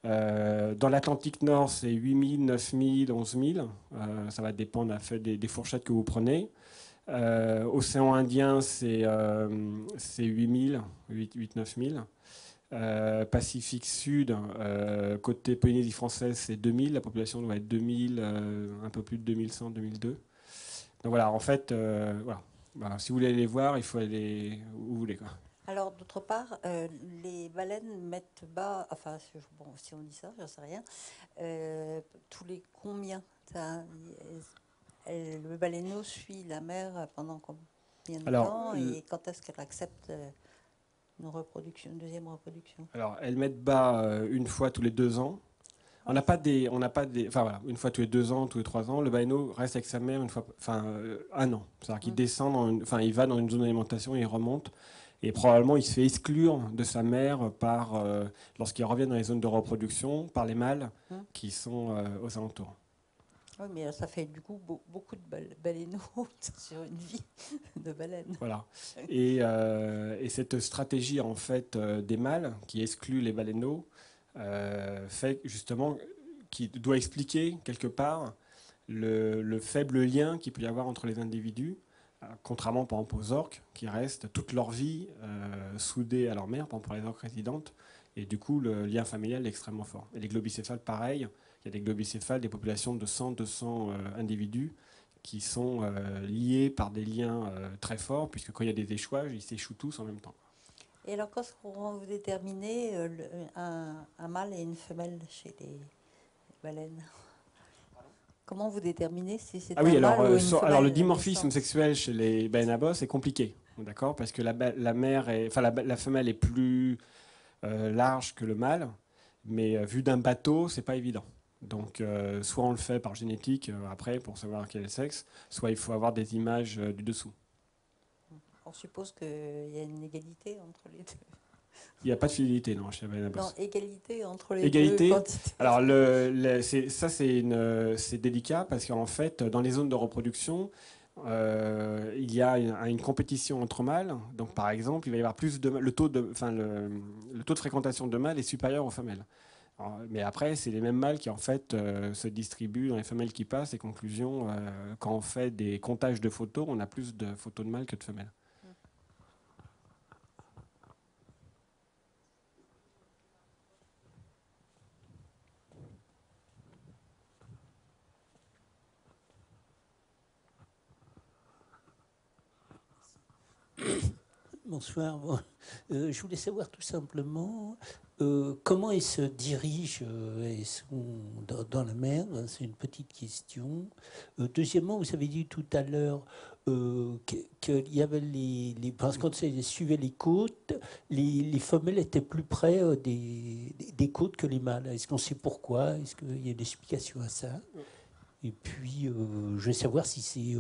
[SPEAKER 1] Dans l'Atlantique Nord, c'est 8000, 9000, 11000. Ça va dépendre des fourchettes que vous prenez. Océan Indien, c'est 8000, 9000. Pacifique Sud, côté Polynésie française, c'est 2000. La population doit être 2000, un peu plus de 2100, 2002. Donc voilà, en fait, voilà. Bah, si vous voulez les voir, il faut aller où vous voulez, quoi.
[SPEAKER 5] Alors, d'autre part, les baleines mettent bas, enfin, bon, si on dit ça, j'en sais rien, tous les combien le baleineau suit la mer pendant combien de temps et quand est-ce qu'elle accepte une deuxième reproduction?
[SPEAKER 1] Alors, elles mettent bas une fois tous les 2 ans. On n'a pas des, enfin voilà, une fois tous les 2 ans, tous les 3 ans, le baleineau reste avec sa mère une fois, enfin 1 an. C'est-à-dire qu'il descend, enfin il va dans une zone d'alimentation, il remonte, et probablement il se fait exclure de sa mère lorsqu'il revient dans les zones de reproduction, par les mâles qui sont aux alentours.
[SPEAKER 5] Oui, mais ça fait du coup beaucoup de baleineaux sur une vie de baleine.
[SPEAKER 1] Voilà. Et cette stratégie en fait des mâles qui exclut les baleineaux fait justement qui doit expliquer quelque part le faible lien qu'il peut y avoir entre les individus, contrairement par exemple aux orques qui restent toute leur vie soudés à leur mère, par exemple pour les orques résidentes, et du coup le lien familial est extrêmement fort. Et les globicéphales, pareil, il y a des globicéphales, des populations de 100, 200 individus qui sont liés par des liens très forts, puisque quand il y a des échouages, ils s'échouent tous en même temps.
[SPEAKER 5] Et alors, comment vous déterminez un mâle et une femelle chez les baleines? Comment vous déterminez si c'est un mâle ou une femelle?
[SPEAKER 1] Alors le dimorphisme sexuel chez les baleines à bosse est compliqué, d'accord, parce que la femelle est plus large que le mâle, mais vu d'un bateau, c'est pas évident. Donc, soit on le fait par génétique après pour savoir quel est le sexe, soit il faut avoir des images du dessous.
[SPEAKER 5] On suppose qu'il y a une égalité entre les deux.
[SPEAKER 1] Il n'y a pas de fidélité, non, chez la baleine à bosse.
[SPEAKER 5] Non, égalité entre les deux quantités.
[SPEAKER 1] Alors, c'est délicat parce qu'en fait, dans les zones de reproduction, il y a une compétition entre mâles. Donc, par exemple, il va y avoir le taux de fréquentation de mâles est supérieur aux femelles. Alors, mais après, c'est les mêmes mâles qui en fait se distribuent dans les femelles qui passent. Et conclusion, quand on fait des comptages de photos, on a plus de photos de mâles que de femelles.
[SPEAKER 6] Bonsoir. Je voulais savoir tout simplement comment ils se dirigent dans la mer. C'est une petite question. Deuxièmement, vous avez dit tout à l'heure qu'il y avait parce que quand ils suivaient les côtes, les femelles étaient plus près des côtes que les mâles. Est-ce qu'on sait pourquoi? Est-ce qu'il y a une explication à ça? Et puis, je vais savoir si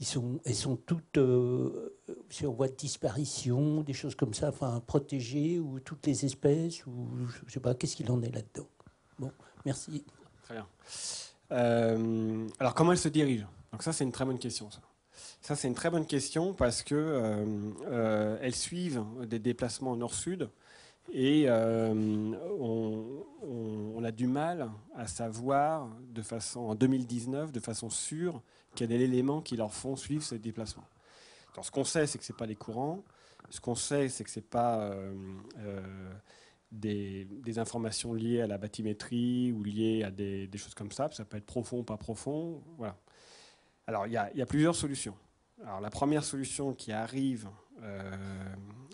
[SPEAKER 6] elles sont toutes en voie de disparition, des choses comme ça, enfin protégées, ou toutes les espèces, ou je ne sais pas, qu'est-ce qu'il en est là-dedans. Bon, merci.
[SPEAKER 1] Très bien. Alors, comment elles se dirigent? Donc ça, c'est une très bonne question. Ça, c'est une très bonne question parce que elles suivent des déplacements nord-sud. Et on a du mal à savoir en 2019, de façon sûre, quel est l'élément qui leur font suivre ces déplacements. Alors, ce qu'on sait, c'est que ce n'est pas les courants. Ce qu'on sait, c'est que ce n'est pas des informations liées à la bathymétrie ou liées à des choses comme ça. Ça peut être profond ou pas profond. Voilà. Alors, il y a plusieurs solutions. Alors, la première solution qui arrive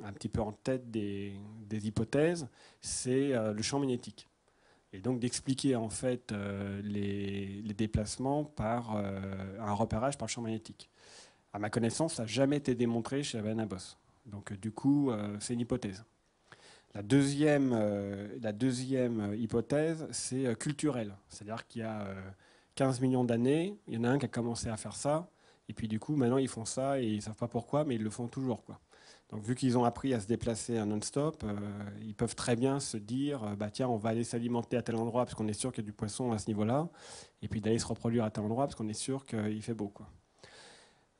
[SPEAKER 1] un petit peu en tête des hypothèses, c'est le champ magnétique. Et donc d'expliquer en fait les déplacements par un repérage par champ magnétique. À ma connaissance, ça n'a jamais été démontré chez la baleine à bosse. Donc du coup, c'est une hypothèse. La deuxième hypothèse, c'est culturel. C'est-à-dire qu'il y a 15 millions d'années, il y en a un qui a commencé à faire ça. Et puis du coup, maintenant, ils font ça et ils ne savent pas pourquoi, mais ils le font toujours, quoi. Donc vu qu'ils ont appris à se déplacer en non-stop, ils peuvent très bien se dire bah, tiens, on va aller s'alimenter à tel endroit parce qu'on est sûr qu'il y a du poisson à ce niveau-là, et puis d'aller se reproduire à tel endroit parce qu'on est sûr qu'il fait beau, quoi.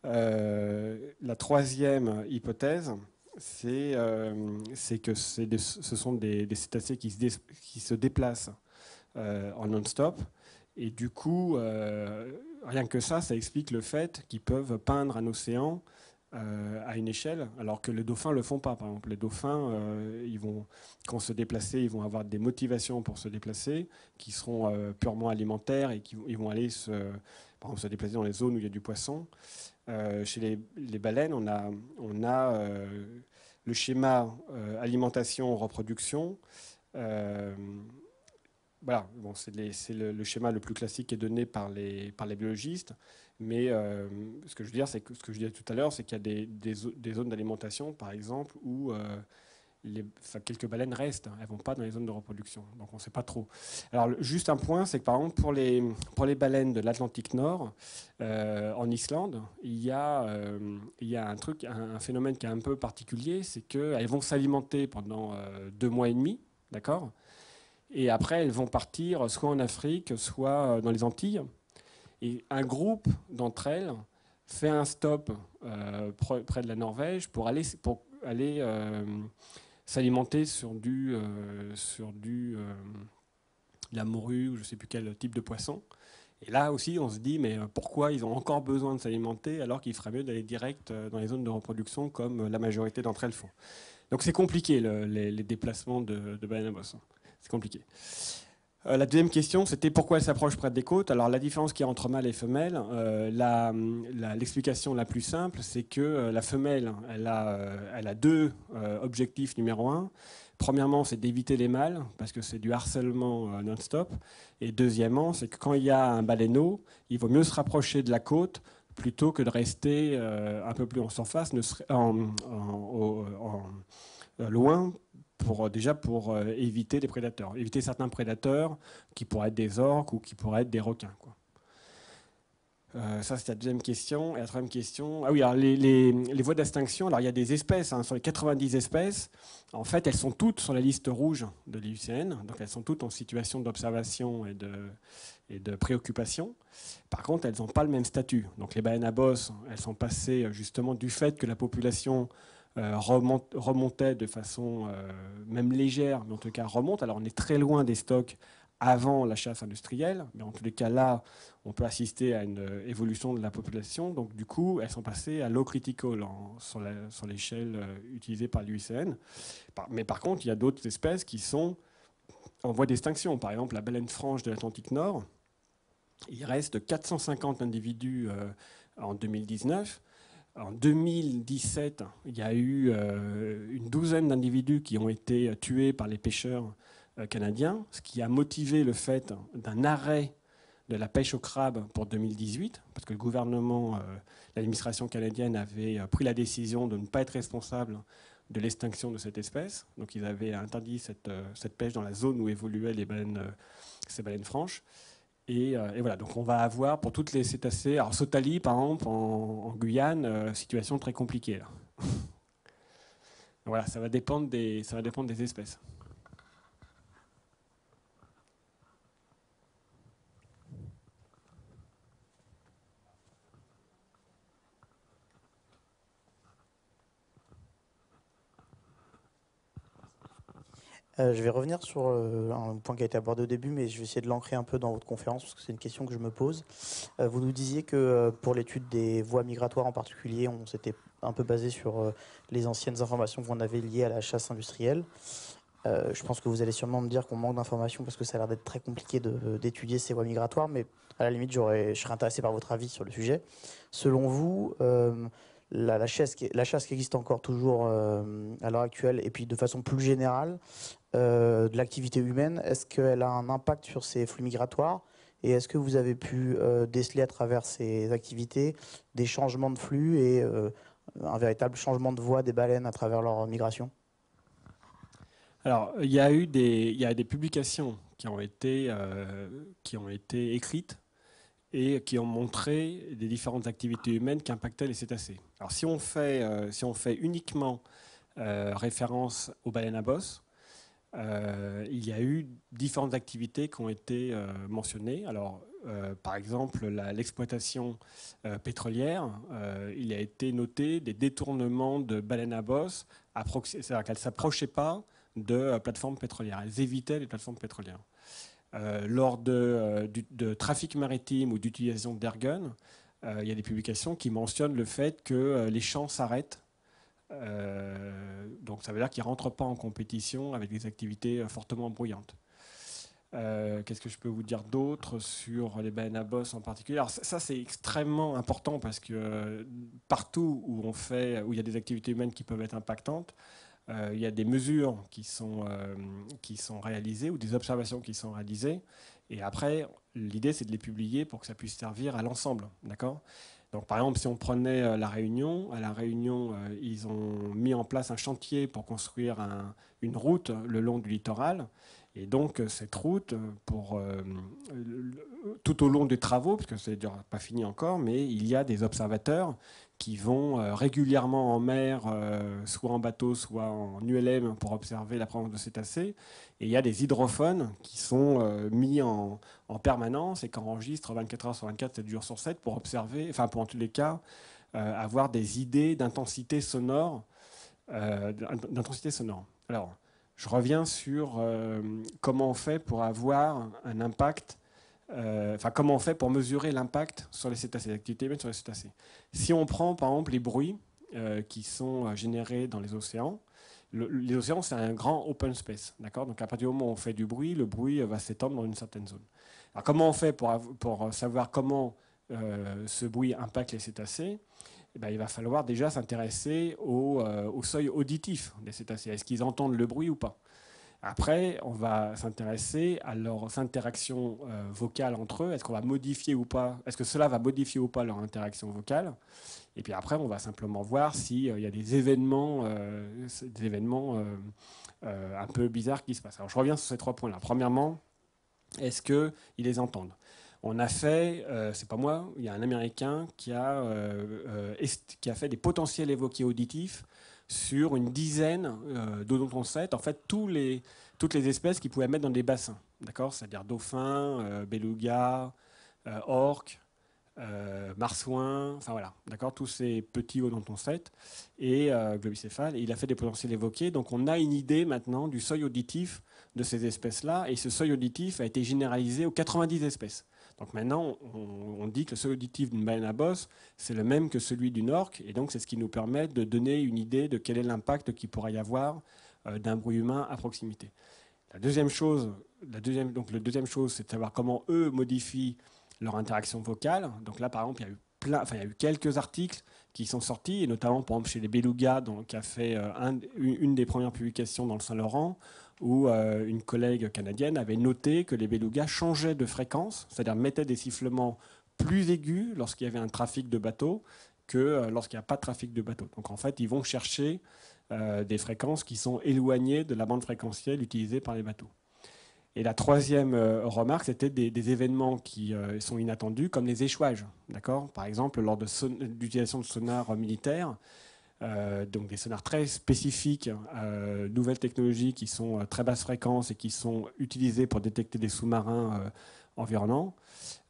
[SPEAKER 1] La troisième hypothèse, c'est que ce sont des cétacés qui se déplacent en non-stop. Et du coup, rien que ça explique le fait qu'ils peuvent peindre un océan à une échelle, alors que les dauphins ne le font pas. Par exemple, les dauphins, quand se déplacer, ils vont avoir des motivations pour se déplacer, qui seront purement alimentaires et ils vont aller par exemple, se déplacer dans les zones où il y a du poisson. Chez les baleines, on a le schéma alimentation-reproduction. Voilà, bon, c'est le schéma le plus classique qui est donné par les biologistes. Mais ce que je veux dire, c'est que ce que je disais tout à l'heure, c'est qu'il y a des zones d'alimentation, par exemple, où quelques baleines restent. Elles ne vont pas dans les zones de reproduction. Donc on ne sait pas trop. Alors juste un point, c'est que par exemple, pour les baleines de l'Atlantique Nord, en Islande, il y a un phénomène qui est un peu particulier, c'est qu'elles vont s'alimenter pendant 2 mois et demi, d'accord ? Et après, elles vont partir soit en Afrique, soit dans les Antilles. Et un groupe d'entre elles fait un stop près de la Norvège pour aller s'alimenter sur la morue ou je ne sais plus quel type de poisson. Et là aussi, on se dit, mais pourquoi ils ont encore besoin de s'alimenter alors qu'il ferait mieux d'aller direct dans les zones de reproduction comme la majorité d'entre elles font. Donc c'est compliqué les déplacements de baleines à bosse. C'est compliqué. La deuxième question, c'était pourquoi elles s'approchent près des côtes. Alors la différence qu'il y a entre mâles et femelles, l'explication la plus simple, c'est que la femelle, elle a 2 objectifs. Numéro 1, premièrement, c'est d'éviter les mâles, parce que c'est du harcèlement non-stop. Et deuxièmement, c'est que quand il y a un baleineau, il vaut mieux se rapprocher de la côte plutôt que de rester un peu plus en surface, loin, pour éviter les prédateurs. Éviter certains prédateurs qui pourraient être des orques ou qui pourraient être des requins, quoi. Ça, c'est la deuxième question. Et la troisième question... Ah oui, alors les voies d'extinction, alors il y a des espèces, sur les 90 espèces, en fait, elles sont toutes sur la liste rouge de l'IUCN, donc elles sont toutes en situation d'observation et de préoccupation. Par contre, elles n'ont pas le même statut. Donc les baleines à bosse, elles sont passées justement du fait que la population remontait de façon même légère, mais en tout cas remonte. Alors on est très loin des stocks avant la chasse industrielle, mais en tous les cas là, on peut assister à une évolution de la population. Donc du coup, elles sont passées à low critical sur l'échelle utilisée par l'IUCN. Mais par contre, il y a d'autres espèces qui sont en voie d'extinction. Par exemple, la baleine franche de l'Atlantique Nord, il reste 450 individus en 2019. En 2017, il y a eu une douzaine d'individus qui ont été tués par les pêcheurs canadiens, ce qui a motivé le fait d'un arrêt de la pêche au crabe pour 2018, parce que le gouvernement, l'administration canadienne avait pris la décision de ne pas être responsable de l'extinction de cette espèce. Donc ils avaient interdit cette pêche dans la zone où évoluaient ces baleines franches. Et voilà, donc on va avoir pour toutes les cétacés, alors Sotali par exemple en Guyane, situation très compliquée là. Voilà, ça va dépendre des espèces.
[SPEAKER 7] Je vais revenir sur un point qui a été abordé au début, mais je vais essayer de l'ancrer un peu dans votre conférence, parce que c'est une question que je me pose. Vous nous disiez que pour l'étude des voies migratoires en particulier, on s'était un peu basé sur les anciennes informations qu'on avait liées à la chasse industrielle. Je pense que vous allez sûrement me dire qu'on manque d'informations, parce que ça a l'air d'être très compliqué d'étudier ces voies migratoires, mais à la limite, je serais intéressé par votre avis sur le sujet. Selon vous, la chasse qui existe encore toujours à l'heure actuelle, et puis de façon plus générale, de l'activité humaine, est-ce qu'elle a un impact sur ces flux migratoires? Et est-ce que vous avez pu déceler à travers ces activités des changements de flux et un véritable changement de voie des baleines à travers leur migration?
[SPEAKER 1] Alors, il y a des publications qui ont été écrites et qui ont montré des différentes activités humaines qui impactaient les cétacés. Alors, si on fait uniquement référence aux baleines à bosse, il y a eu différentes activités qui ont été mentionnées. Alors, par exemple, l'exploitation pétrolière, il a été noté des détournements de baleines à bosse, c'est-à-dire qu'elles ne s'approchaient pas de plateformes pétrolières, elles évitaient les plateformes pétrolières. Lors de trafic maritime ou d'utilisation d'ergun, il y a des publications qui mentionnent le fait que les champs s'arrêtent. Donc ça veut dire qu'ils ne rentrent pas en compétition avec des activités fortement bruyantes. Qu'est-ce que je peux vous dire d'autre sur les baleines à bosse en particulier? Alors ça c'est extrêmement important parce que partout où il y a des activités humaines qui peuvent être impactantes, il y a des mesures qui sont réalisées ou des observations qui sont réalisées. Et après, l'idée c'est de les publier pour que ça puisse servir à l'ensemble, d'accord? Donc, par exemple, si on prenait La Réunion, à La Réunion, ils ont mis en place un chantier pour construire une route le long du littoral. Et donc, cette route, tout au long des travaux, parce que c'est pas fini encore, mais il y a des observateurs qui vont régulièrement en mer, soit en bateau, soit en ULM, pour observer la présence de cétacés. Et il y a des hydrophones qui sont mis en permanence et qui enregistrent 24 heures sur 24, 7 jours sur 7 pour observer, enfin pour en tous les cas, avoir des idées d'intensité sonore. Alors, je reviens sur comment on fait pour avoir un impact, comment on fait pour mesurer l'impact sur les cétacés, l'activité humaine sur les cétacés. Si on prend par exemple les bruits qui sont générés dans les océans, les océans c'est un grand open space, d'accord? Donc à partir du moment où on fait du bruit, le bruit va s'étendre dans une certaine zone. Alors comment on fait pour savoir comment ce bruit impacte les cétacés? Eh bien, il va falloir déjà s'intéresser au seuil auditif des cétacés. Est-ce qu'ils entendent le bruit ou pas? Après, on va s'intéresser à leurs interactions vocales entre eux. Est-ce qu'on va modifier ou pas? Est-ce que cela va modifier ou pas leur interaction vocale? Et puis après, on va simplement voir s'il y a des événements un peu bizarres qui se passent. Alors, je reviens sur ces 3 points-là. Premièrement, est-ce qu'ils les entendent? On a fait, c'est pas moi, il y a un Américain qui a fait des potentiels évoqués auditifs sur une dizaine d'odontocètes, en fait toutes les espèces qu'ils pouvaient mettre dans des bassins, d'accord? C'est-à-dire dauphins, belugas, orques, marsouins, enfin voilà, d'accord? Tous ces petits odontocètes et globicéphales. Et il a fait des potentiels évoqués, donc on a une idée maintenant du seuil auditif de ces espèces-là, et ce seuil auditif a été généralisé aux 90 espèces. Donc maintenant, on dit que le seuil auditif d'une baleine à bosse, c'est le même que celui d'une orque, et donc c'est ce qui nous permet de donner une idée de quel est l'impact qu'il pourrait y avoir d'un bruit humain à proximité. Le deuxième chose, c'est de savoir comment eux modifient leur interaction vocale. Donc là, par exemple, il y a eu quelques articles qui sont sortis, et notamment par exemple chez les belugas, qui a fait une des premières publications dans le Saint-Laurent, où une collègue canadienne avait noté que les belugas changeaient de fréquence, c'est-à-dire mettaient des sifflements plus aigus lorsqu'il y avait un trafic de bateaux que lorsqu'il n'y a pas de trafic de bateaux. Donc en fait, ils vont chercher des fréquences qui sont éloignées de la bande fréquentielle utilisée par les bateaux. Et la troisième remarque, c'était des événements qui sont inattendus, comme les échouages. D'accord ? Par exemple, lors de l'utilisation de sonars militaires, donc des sonars très spécifiques, nouvelles technologies qui sont très basse fréquence et qui sont utilisées pour détecter des sous-marins environnants.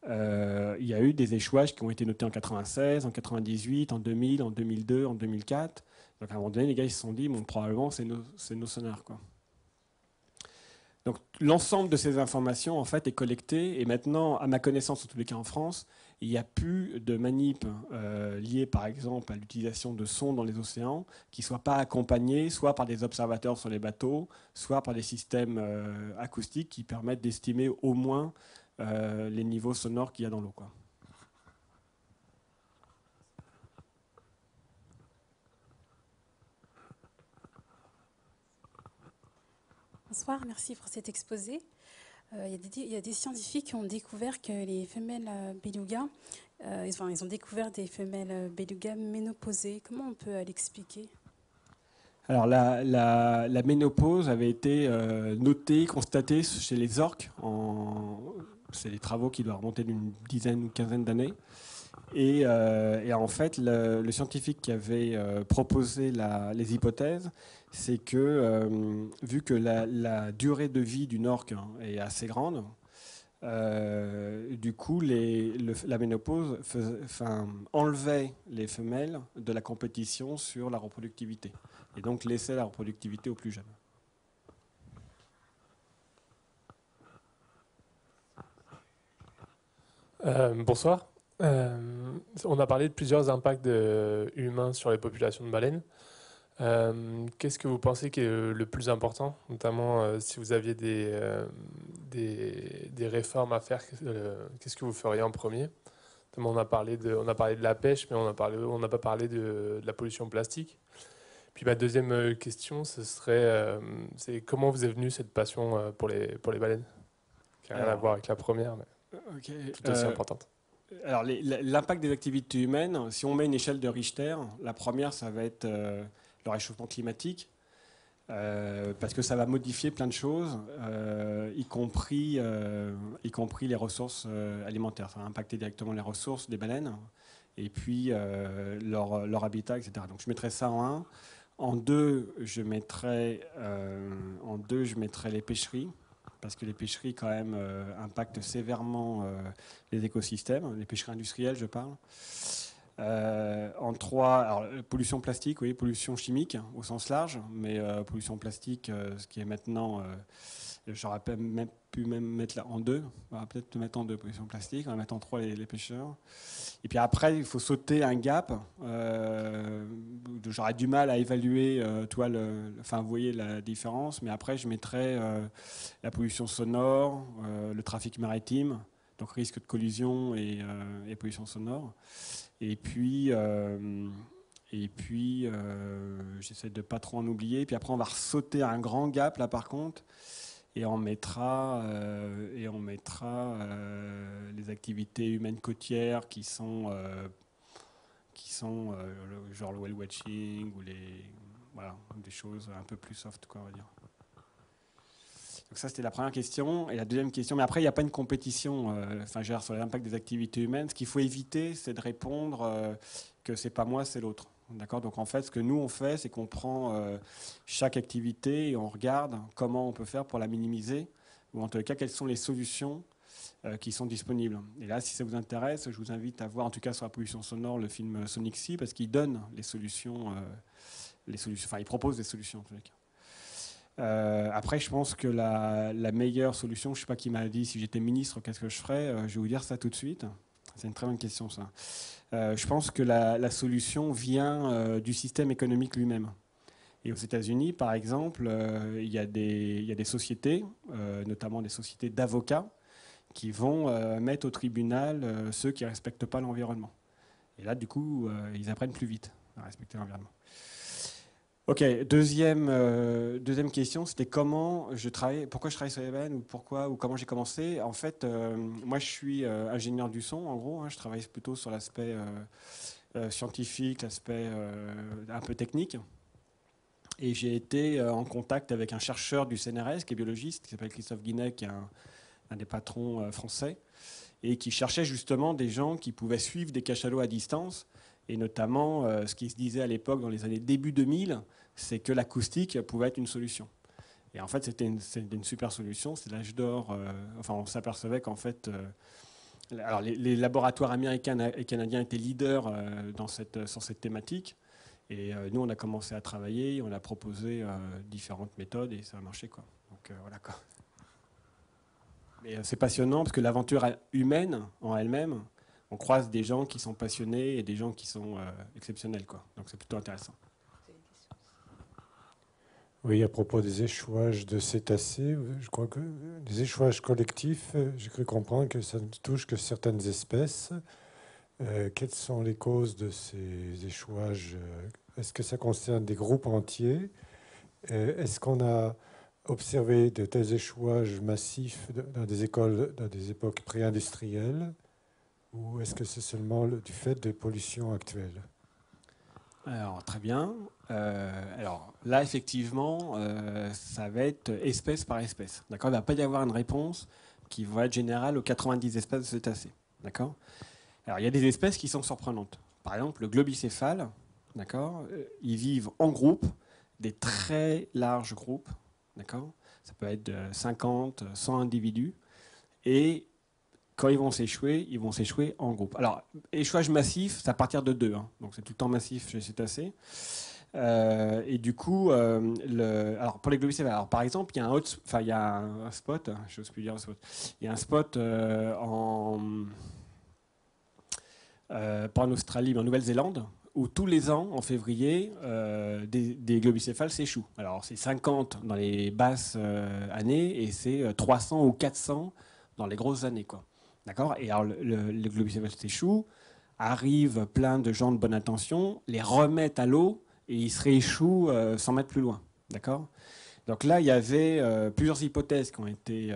[SPEAKER 1] Il y a eu des échouages qui ont été notés en 96, en 98, en 2000, en 2002, en 2004. Donc à un moment donné, les gars ils se sont dit, bon, probablement c'est nos sonars, quoi. Donc l'ensemble de ces informations en fait est collecté, et maintenant, à ma connaissance, en tous les cas en France, il n'y a plus de manip liées par exemple à l'utilisation de sons dans les océans qui ne soient pas accompagnés soit par des observateurs sur les bateaux, soit par des systèmes acoustiques qui permettent d'estimer au moins les niveaux sonores qu'il y a dans l'eau, quoi.
[SPEAKER 8] Bonsoir, merci pour cet exposé. Il y a des scientifiques qui ont découvert que les femelles belugas, ils ont découvert des femelles belugas ménopausées. Comment on peut l'expliquer ?
[SPEAKER 1] Alors la ménopause avait été notée, constatée chez les orques. C'est des travaux qui doivent remonter d'une dizaine ou quinzaine d'années. Et en fait, le scientifique qui avait proposé les hypothèses, c'est que vu que la durée de vie d'une orque est assez grande, Du coup, la ménopause enlevait les femelles de la compétition sur la reproductivité et donc laissait la reproductivité aux plus jeunes.
[SPEAKER 9] Bonsoir. On a parlé de plusieurs impacts humains sur les populations de baleines. Qu'est-ce que vous pensez qui est le plus important, notamment si vous aviez des réformes à faire, qu'est-ce que vous feriez en premier? On a parlé de la pêche, mais on n'a pas parlé de la pollution plastique. Puis ma deuxième question, ce serait c'est comment vous est venue cette passion pour les baleines, qui n'a rien à voir avec la première, mais tout aussi importante.
[SPEAKER 1] Alors, l'impact des activités humaines, si on met une échelle de Richter, la première, ça va être le réchauffement climatique, parce que ça va modifier plein de choses, y compris les ressources alimentaires. Ça va impacter directement les ressources des baleines, et puis leur habitat, etc. Donc je mettrais ça en 1. En 2, je mettrais les pêcheries, parce que les pêcheries, quand même, impactent sévèrement les écosystèmes, les pêcheries industrielles, je parle. En 3, alors, pollution plastique, oui, pollution chimique au sens large, mais pollution plastique, ce qui est maintenant, j'aurais même pu mettre là en 2, on va peut-être mettre en 2 pollution plastique, on va mettre en 3 les pêcheurs. Et puis après, il faut sauter un gap. J'aurais du mal à évaluer, vous voyez la différence, mais après je mettrais la pollution sonore, le trafic maritime, donc risque de collision et pollution sonore. Et puis j'essaie de pas trop en oublier. Puis après, on va sauter un grand gap là, par contre, et on mettra les activités humaines côtières qui sont genre le whale watching ou des choses un peu plus soft, quoi, on va dire. Donc ça, c'était la première question. Et la deuxième question, mais après, il n'y a pas une compétition sur l'impact des activités humaines. Ce qu'il faut éviter, c'est de répondre que c'est pas moi, c'est l'autre. D'accord ? Donc en fait, ce que nous, on fait, c'est qu'on prend chaque activité et on regarde comment on peut faire pour la minimiser, ou en tout cas, quelles sont les solutions qui sont disponibles. Et là, si ça vous intéresse, je vous invite à voir, en tout cas sur la pollution sonore, le film Sonic Sea, parce qu'il donne les solutions, il propose des solutions en tous les cas. Après, je pense que la meilleure solution, je ne sais pas qui m'a dit si j'étais ministre, qu'est-ce que je ferais, je vais vous dire ça tout de suite. C'est une très bonne question, ça. Je pense que la solution vient du système économique lui-même. Et aux États-Unis, par exemple, il y a des sociétés, notamment des sociétés d'avocats, qui vont mettre au tribunal ceux qui ne respectent pas l'environnement. Et là, du coup, ils apprennent plus vite à respecter l'environnement. Ok, deuxième question, c'était pourquoi je travaille sur les baleines ou comment j'ai commencé. En fait, moi je suis ingénieur du son, en gros, je travaille plutôt sur l'aspect scientifique, l'aspect un peu technique. Et j'ai été en contact avec un chercheur du CNRS qui est biologiste, qui s'appelle Christophe Guinet, qui est un des patrons français, et qui cherchait justement des gens qui pouvaient suivre des cachalots à distance. Et notamment, ce qui se disait à l'époque, dans les années début 2000, c'est que l'acoustique pouvait être une solution. Et en fait, c'était une super solution. C'est l'âge d'or. On s'apercevait qu'en fait, alors les laboratoires américains et canadiens étaient leaders sur cette thématique. Et nous, on a commencé à travailler, on a proposé différentes méthodes et ça a marché, quoi. Donc voilà, quoi. Mais c'est passionnant parce que l'aventure humaine en elle-même, on croise des gens qui sont passionnés et des gens qui sont exceptionnels, quoi. Donc c'est plutôt intéressant.
[SPEAKER 10] Oui, à propos des échouages de cétacés, je crois que les échouages collectifs, j'ai cru comprendre que ça ne touche que certaines espèces. Quelles sont les causes de ces échouages? Est-ce que ça concerne des groupes entiers? Est-ce qu'on a observé de tels échouages massifs dans des époques pré-industrielles? Ou est-ce que c'est seulement du fait des pollutions actuelles?
[SPEAKER 1] Alors, très bien. Alors là, effectivement, ça va être espèce par espèce. D'accord ? Il ne va pas y avoir une réponse qui va être générale aux 90 espèces de cétacés. D'accord ? Alors, il y a des espèces qui sont surprenantes. Par exemple, le globicéphale, d'accord ? Ils vivent en groupe, des très larges groupes. D'accord ? Ça peut être de 50, 100 individus. Et quand ils vont s'échouer en groupe. Alors, échouage massif, c'est à partir de 2, hein, donc c'est tout le temps massif chez les cétacés. Et du coup, alors pour les globicéphales, alors par exemple, il y a un spot, j'ose plus dire un spot, il y a un spot pas en Australie, mais en Nouvelle-Zélande, où tous les ans, en février, des globicéphales s'échouent. Alors c'est 50 dans les basses années et c'est 300 ou 400 dans les grosses années, quoi. D'accord ? Et alors le globicéphale s'échoue, arrivent plein de gens de bonne intention, les remettent à l'eau et ils se rééchouent 100 mètres plus loin. D'accord ? Donc là, il y avait plusieurs hypothèses qui ont été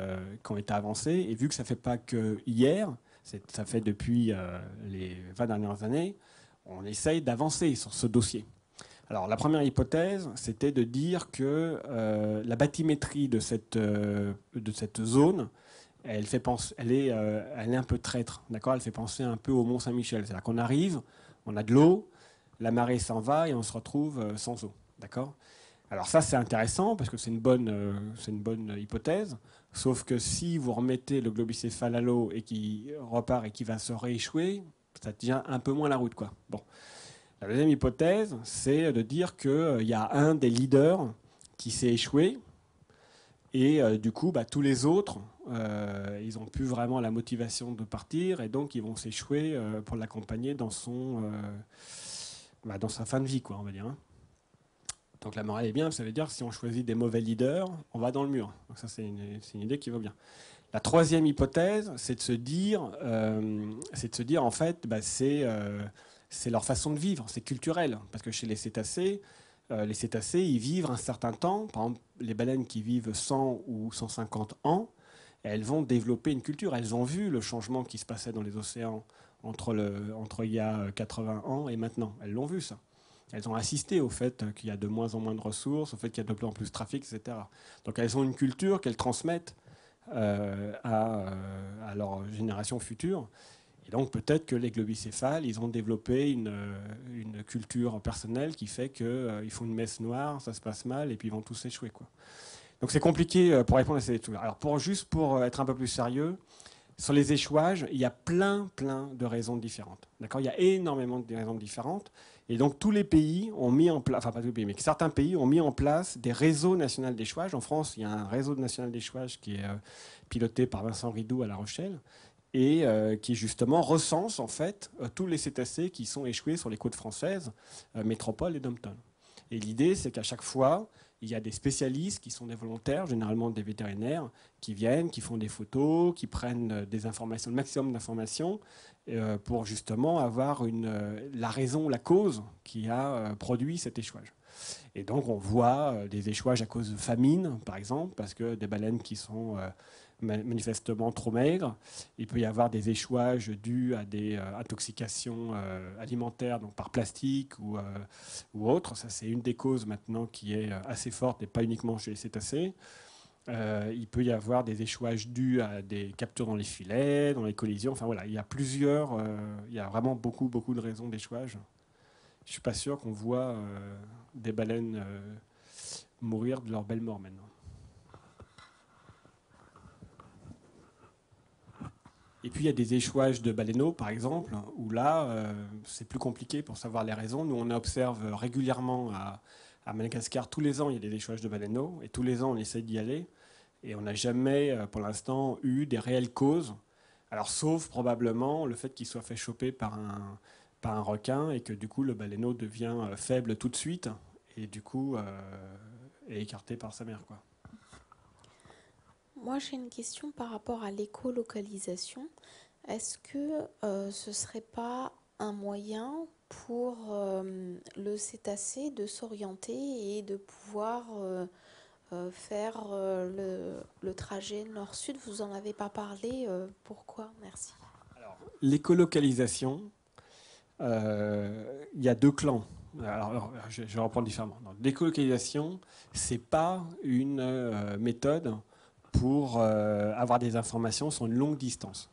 [SPEAKER 1] avancées, et vu que ça ne fait pas que hier, ça fait depuis les 20 dernières années, on essaye d'avancer sur ce dossier. Alors la première hypothèse, c'était de dire que la bathymétrie de cette zone, elle est un peu traître, d'accord ? Elle fait penser un peu au Mont Saint-Michel. C'est-à-dire qu'on arrive, on a de l'eau, la marée s'en va et on se retrouve sans eau, d'accord ? Alors ça, c'est intéressant parce que c'est une bonne hypothèse. Sauf que si vous remettez le globicéphale à l'eau et qu'il repart et qu'il va se rééchouer, ça tient un peu moins la route, quoi. Bon. La deuxième hypothèse, c'est de dire qu'il y a un des leaders qui s'est échoué et du coup, tous les autres, ils n'ont plus vraiment la motivation de partir et donc ils vont s'échouer pour l'accompagner dans dans sa fin de vie, quoi, on va dire. Hein. Donc la morale est bien, ça veut dire que si on choisit des mauvais leaders, on va dans le mur. Donc ça, c'est une idée qui va bien. La troisième hypothèse, c'est de se dire en fait, c'est leur façon de vivre, c'est culturel. Parce que chez les cétacés, ils vivent un certain temps. Par exemple, les baleines qui vivent 100 ou 150 ans, elles vont développer une culture. Elles ont vu le changement qui se passait dans les océans entre il y a 80 ans et maintenant. Elles l'ont vu, ça. Elles ont assisté au fait qu'il y a de moins en moins de ressources, au fait qu'il y a de plus en plus de trafic, etc. Donc elles ont une culture qu'elles transmettent à leur génération future. Et donc peut-être que les globicéphales, ils ont développé une culture personnelle qui fait qu'ils font une messe noire, ça se passe mal, et puis ils vont tous échouer, quoi. Donc c'est compliqué pour répondre à ces trucs. Alors pour être un peu plus sérieux, sur les échouages, il y a plein de raisons différentes. D'accord ? Il y a énormément de raisons différentes. Et donc tous les pays ont mis en place, enfin pas tous les pays, mais certains pays ont mis en place des réseaux nationaux d'échouage. En France, il y a un réseau national d'échouage qui est piloté par Vincent Ridoux à La Rochelle et qui justement recense en fait tous les cétacés qui sont échoués sur les côtes françaises, métropole et Dom-Tom. Et l'idée, c'est qu'à chaque fois, il y a des spécialistes qui sont des volontaires, généralement des vétérinaires, qui viennent, qui font des photos, qui prennent des informations, le maximum d'informations, pour justement avoir la raison, la cause qui a produit cet échouage. Et donc on voit des échouages à cause de famine, par exemple, parce que des baleines qui sont manifestement trop maigres. Il peut y avoir des échouages dus à des intoxications alimentaires, donc par plastique ou autre. Ça, c'est une des causes maintenant qui est assez forte et pas uniquement chez les cétacés. Il peut y avoir des échouages dus à des captures dans les filets, dans les collisions. Enfin voilà, il y a vraiment beaucoup de raisons d'échouage. Je ne suis pas sûr qu'on voit des baleines mourir de leur belle mort maintenant. Et puis il y a des échouages de baleineaux, par exemple, où là, c'est plus compliqué pour savoir les raisons. Nous, on observe régulièrement à Madagascar, tous les ans, il y a des échouages de baleineaux, et tous les ans, on essaie d'y aller. Et on n'a jamais, pour l'instant, eu des réelles causes. Alors, sauf probablement le fait qu'il soit fait choper par un requin et que du coup, le baleineau devient faible tout de suite et du coup, est écarté par sa mère, quoi.
[SPEAKER 3] Moi, j'ai une question par rapport à l'écolocalisation. Est-ce que ce ne serait pas un moyen pour le cétacé de s'orienter et de pouvoir faire le trajet nord-sud? Vous n'en avez pas parlé. Pourquoi? Merci.
[SPEAKER 1] Alors, l'écolocalisation, il y a deux clans. Alors, je vais reprendre différemment. L'écolocalisation, ce n'est pas une méthode pour avoir des informations sur une longue distance.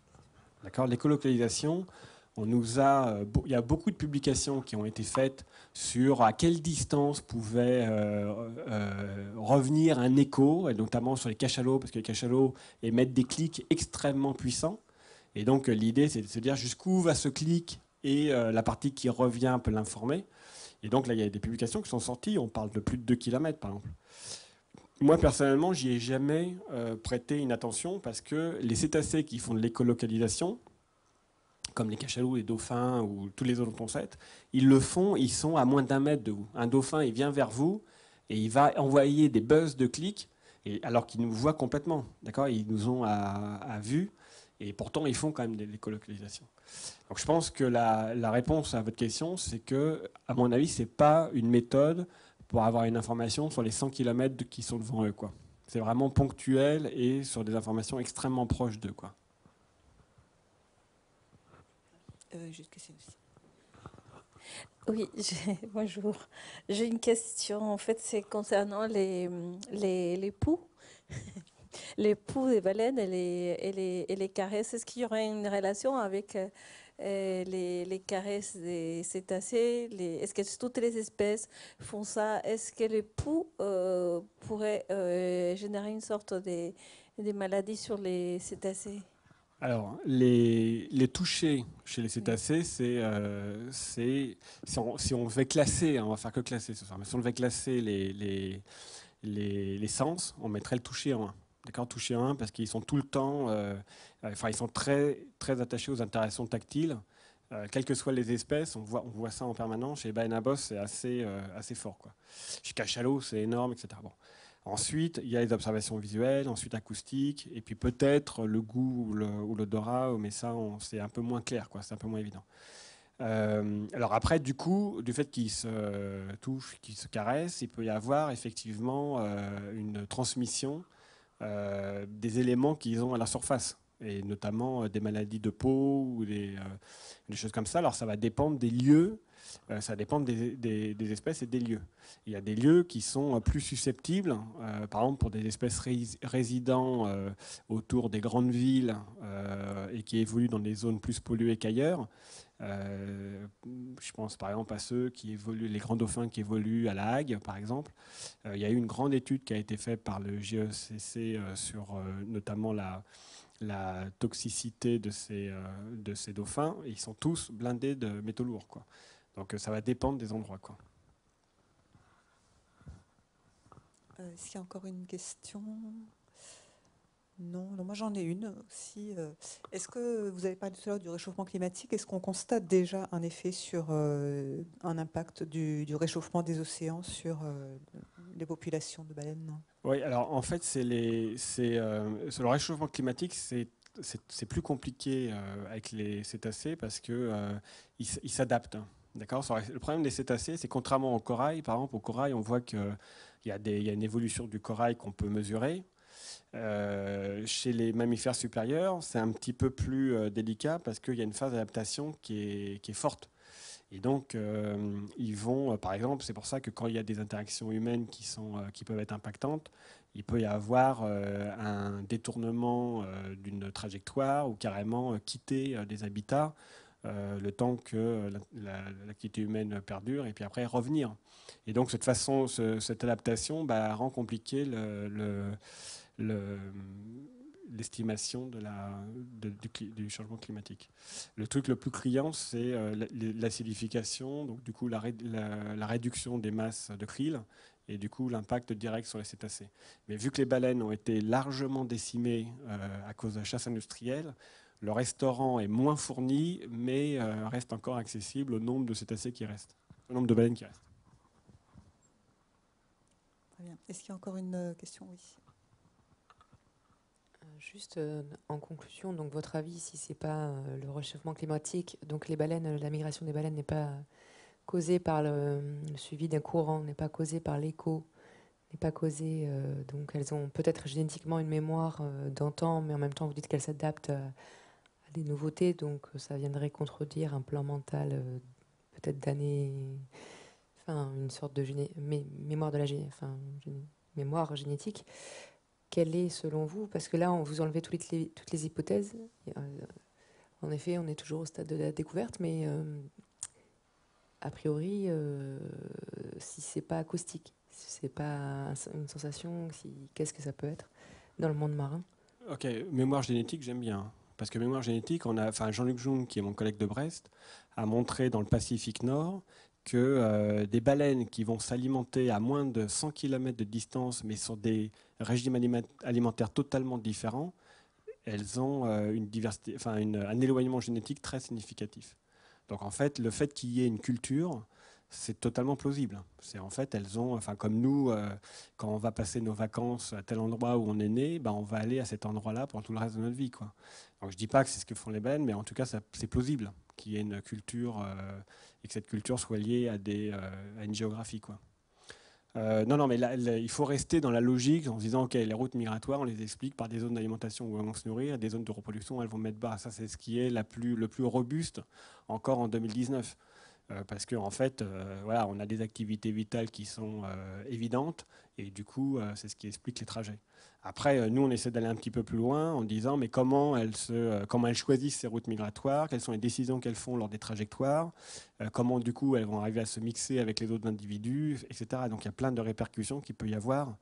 [SPEAKER 1] D'accord ? L'écolocalisation, il y a beaucoup de publications qui ont été faites sur à quelle distance pouvait revenir un écho, et notamment sur les cachalots, parce que les cachalots émettent des clics extrêmement puissants. Et donc l'idée, c'est de se dire jusqu'où va ce clic, et la partie qui revient peut l'informer. Et donc là, il y a des publications qui sont sorties, on parle de plus de 2 km par exemple. Moi, personnellement, j'y ai jamais prêté une attention parce que les cétacés qui font de l'écolocalisation, comme les cachalots, les dauphins ou tous les autres concepts, ils le font, ils sont à moins d'1 mètre de vous. Un dauphin, il vient vers vous et il va envoyer des buzz de clics, alors qu'ils nous voient complètement. D'accord ? Ils nous ont à vue et pourtant, ils font quand même de l'écolocalisation. Donc je pense que la réponse à votre question, c'est que, à mon avis, ce n'est pas une méthode pour avoir une information sur les 100 km qui sont devant eux, quoi. C'est vraiment ponctuel et sur des informations extrêmement proches d'eux, quoi.
[SPEAKER 11] Oui, bonjour. J'ai une question. En fait, c'est concernant les poux. Les poux des baleines et les caresses. Est-ce qu'il y aurait une relation avec les caresses des cétacés? Est-ce que toutes les espèces font ça? Est-ce que les poux pourraient générer une sorte de maladies sur les cétacés?
[SPEAKER 1] Alors, les touchés chez les cétacés, si on devait classer, on va faire que classer ce soir, mais si on devait classer les sens, on mettrait le toucher en 1. D'accord, toucher en 1 parce qu'ils sont tout le temps, ils sont très, très attachés aux interactions tactiles. Quelles que soient les espèces, on voit ça en permanence. Chez les baleines à bosse, c'est assez fort, quoi. Chez cachalot, c'est énorme, etc. Bon. Ensuite, il y a les observations visuelles, ensuite acoustiques, et puis peut-être le goût ou l'odorat, mais ça, c'est un peu moins clair, quoi, c'est un peu moins évident. Alors après, du coup, du fait qu'ils se touchent, qu'ils se caressent, il peut y avoir effectivement une transmission des éléments qu'ils ont à la surface, et notamment des maladies de peau ou des choses comme ça. Alors ça va dépendre des lieux. Ça dépend des espèces et des lieux. Il y a des lieux qui sont plus susceptibles, par exemple pour des espèces résidant autour des grandes villes et qui évoluent dans des zones plus polluées qu'ailleurs. Je pense par exemple à ceux qui évoluent, les grands dauphins qui évoluent à La Hague, par exemple. Il y a eu une grande étude qui a été faite par le GECC sur notamment la toxicité de ces dauphins. Ils sont tous blindés de métaux lourds, quoi. Donc ça va dépendre des endroits, quoi.
[SPEAKER 2] Est-ce qu'il y a encore une question ? Non, moi j'en ai une aussi. Est-ce que vous avez parlé tout à l'heure du réchauffement climatique? Est-ce qu'on constate déjà un effet sur un impact du réchauffement des océans sur les populations de baleines?
[SPEAKER 1] Oui, alors en fait, sur le réchauffement climatique, c'est plus compliqué avec les cétacés parce qu'ils s'adaptent. D'accord. Le problème des cétacés, c'est contrairement au corail, par exemple, au corail, on voit qu'il y a une évolution du corail qu'on peut mesurer. Chez les mammifères supérieurs, c'est un petit peu plus délicat parce qu'il y a une phase d'adaptation qui est forte. Et donc, ils vont, par exemple, c'est pour ça que quand il y a des interactions humaines qui peuvent être impactantes, il peut y avoir un détournement d'une trajectoire ou carrément quitter des habitats le temps que l'activité humaine perdure et puis après revenir. Et donc, cette adaptation rend compliqué l'estimation du changement climatique. Le truc le plus criant, c'est l'acidification, donc du coup la réduction des masses de krill et du coup l'impact direct sur les cétacés. Mais vu que les baleines ont été largement décimées à cause de la chasse industrielle, le restaurant est moins fourni, mais reste encore accessible au nombre de cétacés qui restent, au nombre de baleines qui restent.
[SPEAKER 2] Très bien. Est-ce qu'il y a encore une question? Oui.
[SPEAKER 12] Juste en conclusion, donc votre avis, si c'est pas le réchauffement climatique, donc les baleines, la migration des baleines n'est pas causée par le suivi d'un courant, n'est pas causée par l'écho, n'est pas causée, donc elles ont peut-être génétiquement une mémoire d'antan, mais en même temps vous dites qu'elles s'adaptent à des nouveautés, donc ça viendrait contredire un plan mental peut-être d'années, enfin une sorte de mémoire de mémoire génétique. Quelle est, selon vous, parce que là, on vous enlevez toutes les hypothèses. En effet, on est toujours au stade de la découverte, mais a priori, si c'est pas acoustique, si c'est pas une sensation, qu'est-ce que ça peut être dans le monde marin?
[SPEAKER 1] Ok, mémoire génétique, j'aime bien. Parce que mémoire génétique, Jean-Luc Jung, qui est mon collègue de Brest, a montré dans le Pacifique Nord que des baleines qui vont s'alimenter à moins de 100 km de distance, mais sur des régimes alimentaires totalement différents, elles ont un éloignement génétique très significatif. Donc en fait, le fait qu'il y ait une culture, c'est totalement plausible. C'est en fait, elles ont, comme nous, quand on va passer nos vacances à tel endroit où on est né, on va aller à cet endroit-là pour tout le reste de notre vie, quoi. Donc je dis pas que c'est ce que font les baleines, mais en tout cas, c'est plausible qu'il y ait une culture et que cette culture soit liée à une géographie, quoi. Non, mais là, il faut rester dans la logique en se disant, OK, les routes migratoires, on les explique par des zones d'alimentation où elles vont se nourrir, des zones de reproduction où elles vont mettre bas. Ça, c'est ce qui est le plus robuste encore en 2019. Parce qu'en fait, voilà, on a des activités vitales qui sont évidentes, et du coup, c'est ce qui explique les trajets. Après, nous, on essaie d'aller un petit peu plus loin en disant, mais comment elles choisissent ces routes migratoires, quelles sont les décisions qu'elles font lors des trajectoires, comment, du coup, elles vont arriver à se mixer avec les autres individus, etc. Donc, il y a plein de répercussions qu'il peut y avoir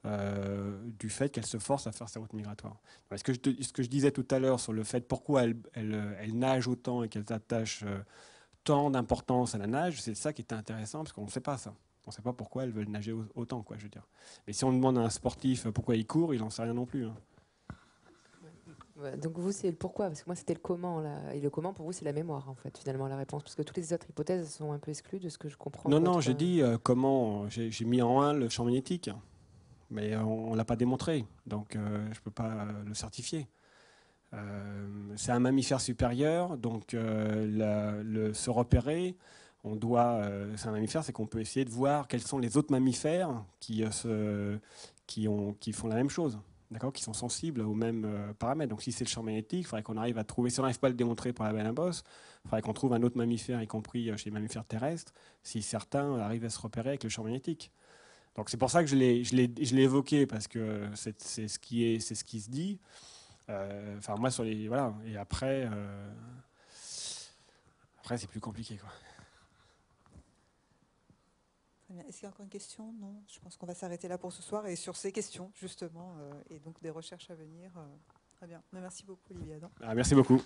[SPEAKER 1] du fait qu'elles se forcent à faire ces routes migratoires. Ce que je disais tout à l'heure sur le fait pourquoi elles nagent autant et qu'elles attachent tant d'importance à la nage, c'est ça qui était intéressant, parce qu'on ne sait pas ça. On ne sait pas pourquoi elles veulent nager autant, quoi, je veux dire. Mais si on demande à un sportif pourquoi il court, il n'en sait rien non plus. Hein.
[SPEAKER 12] Ouais, donc vous, c'est le pourquoi, parce que moi, c'était le comment. Là. Et le comment, pour vous, c'est la mémoire, en fait, finalement, la réponse. Parce que toutes les autres hypothèses sont un peu exclues de ce que je comprends.
[SPEAKER 1] Non, j'ai dit comment. J'ai mis en 1 le champ magnétique, mais on ne l'a pas démontré, donc je ne peux pas le certifier. C'est un mammifère supérieur, donc se repérer, c'est un mammifère, c'est qu'on peut essayer de voir quels sont les autres mammifères qui font la même chose, d'accord, qui sont sensibles aux mêmes paramètres. Donc si c'est le champ magnétique, il faudrait qu'on arrive à trouver, si on n'arrive pas à le démontrer pour la baleine à bosse, il faudrait qu'on trouve un autre mammifère, y compris chez les mammifères terrestres, si certains arrivent à se repérer avec le champ magnétique. Donc c'est pour ça que je l'ai évoqué, parce que c'est ce qui se dit. Moi sur les voilà, et après c'est plus compliqué, quoi.
[SPEAKER 2] Est-ce qu'il y a encore une question? Non, je pense qu'on va s'arrêter là pour ce soir et sur ces questions justement et donc des recherches à venir. Très bien, merci beaucoup Olivier Adam.
[SPEAKER 1] Merci beaucoup.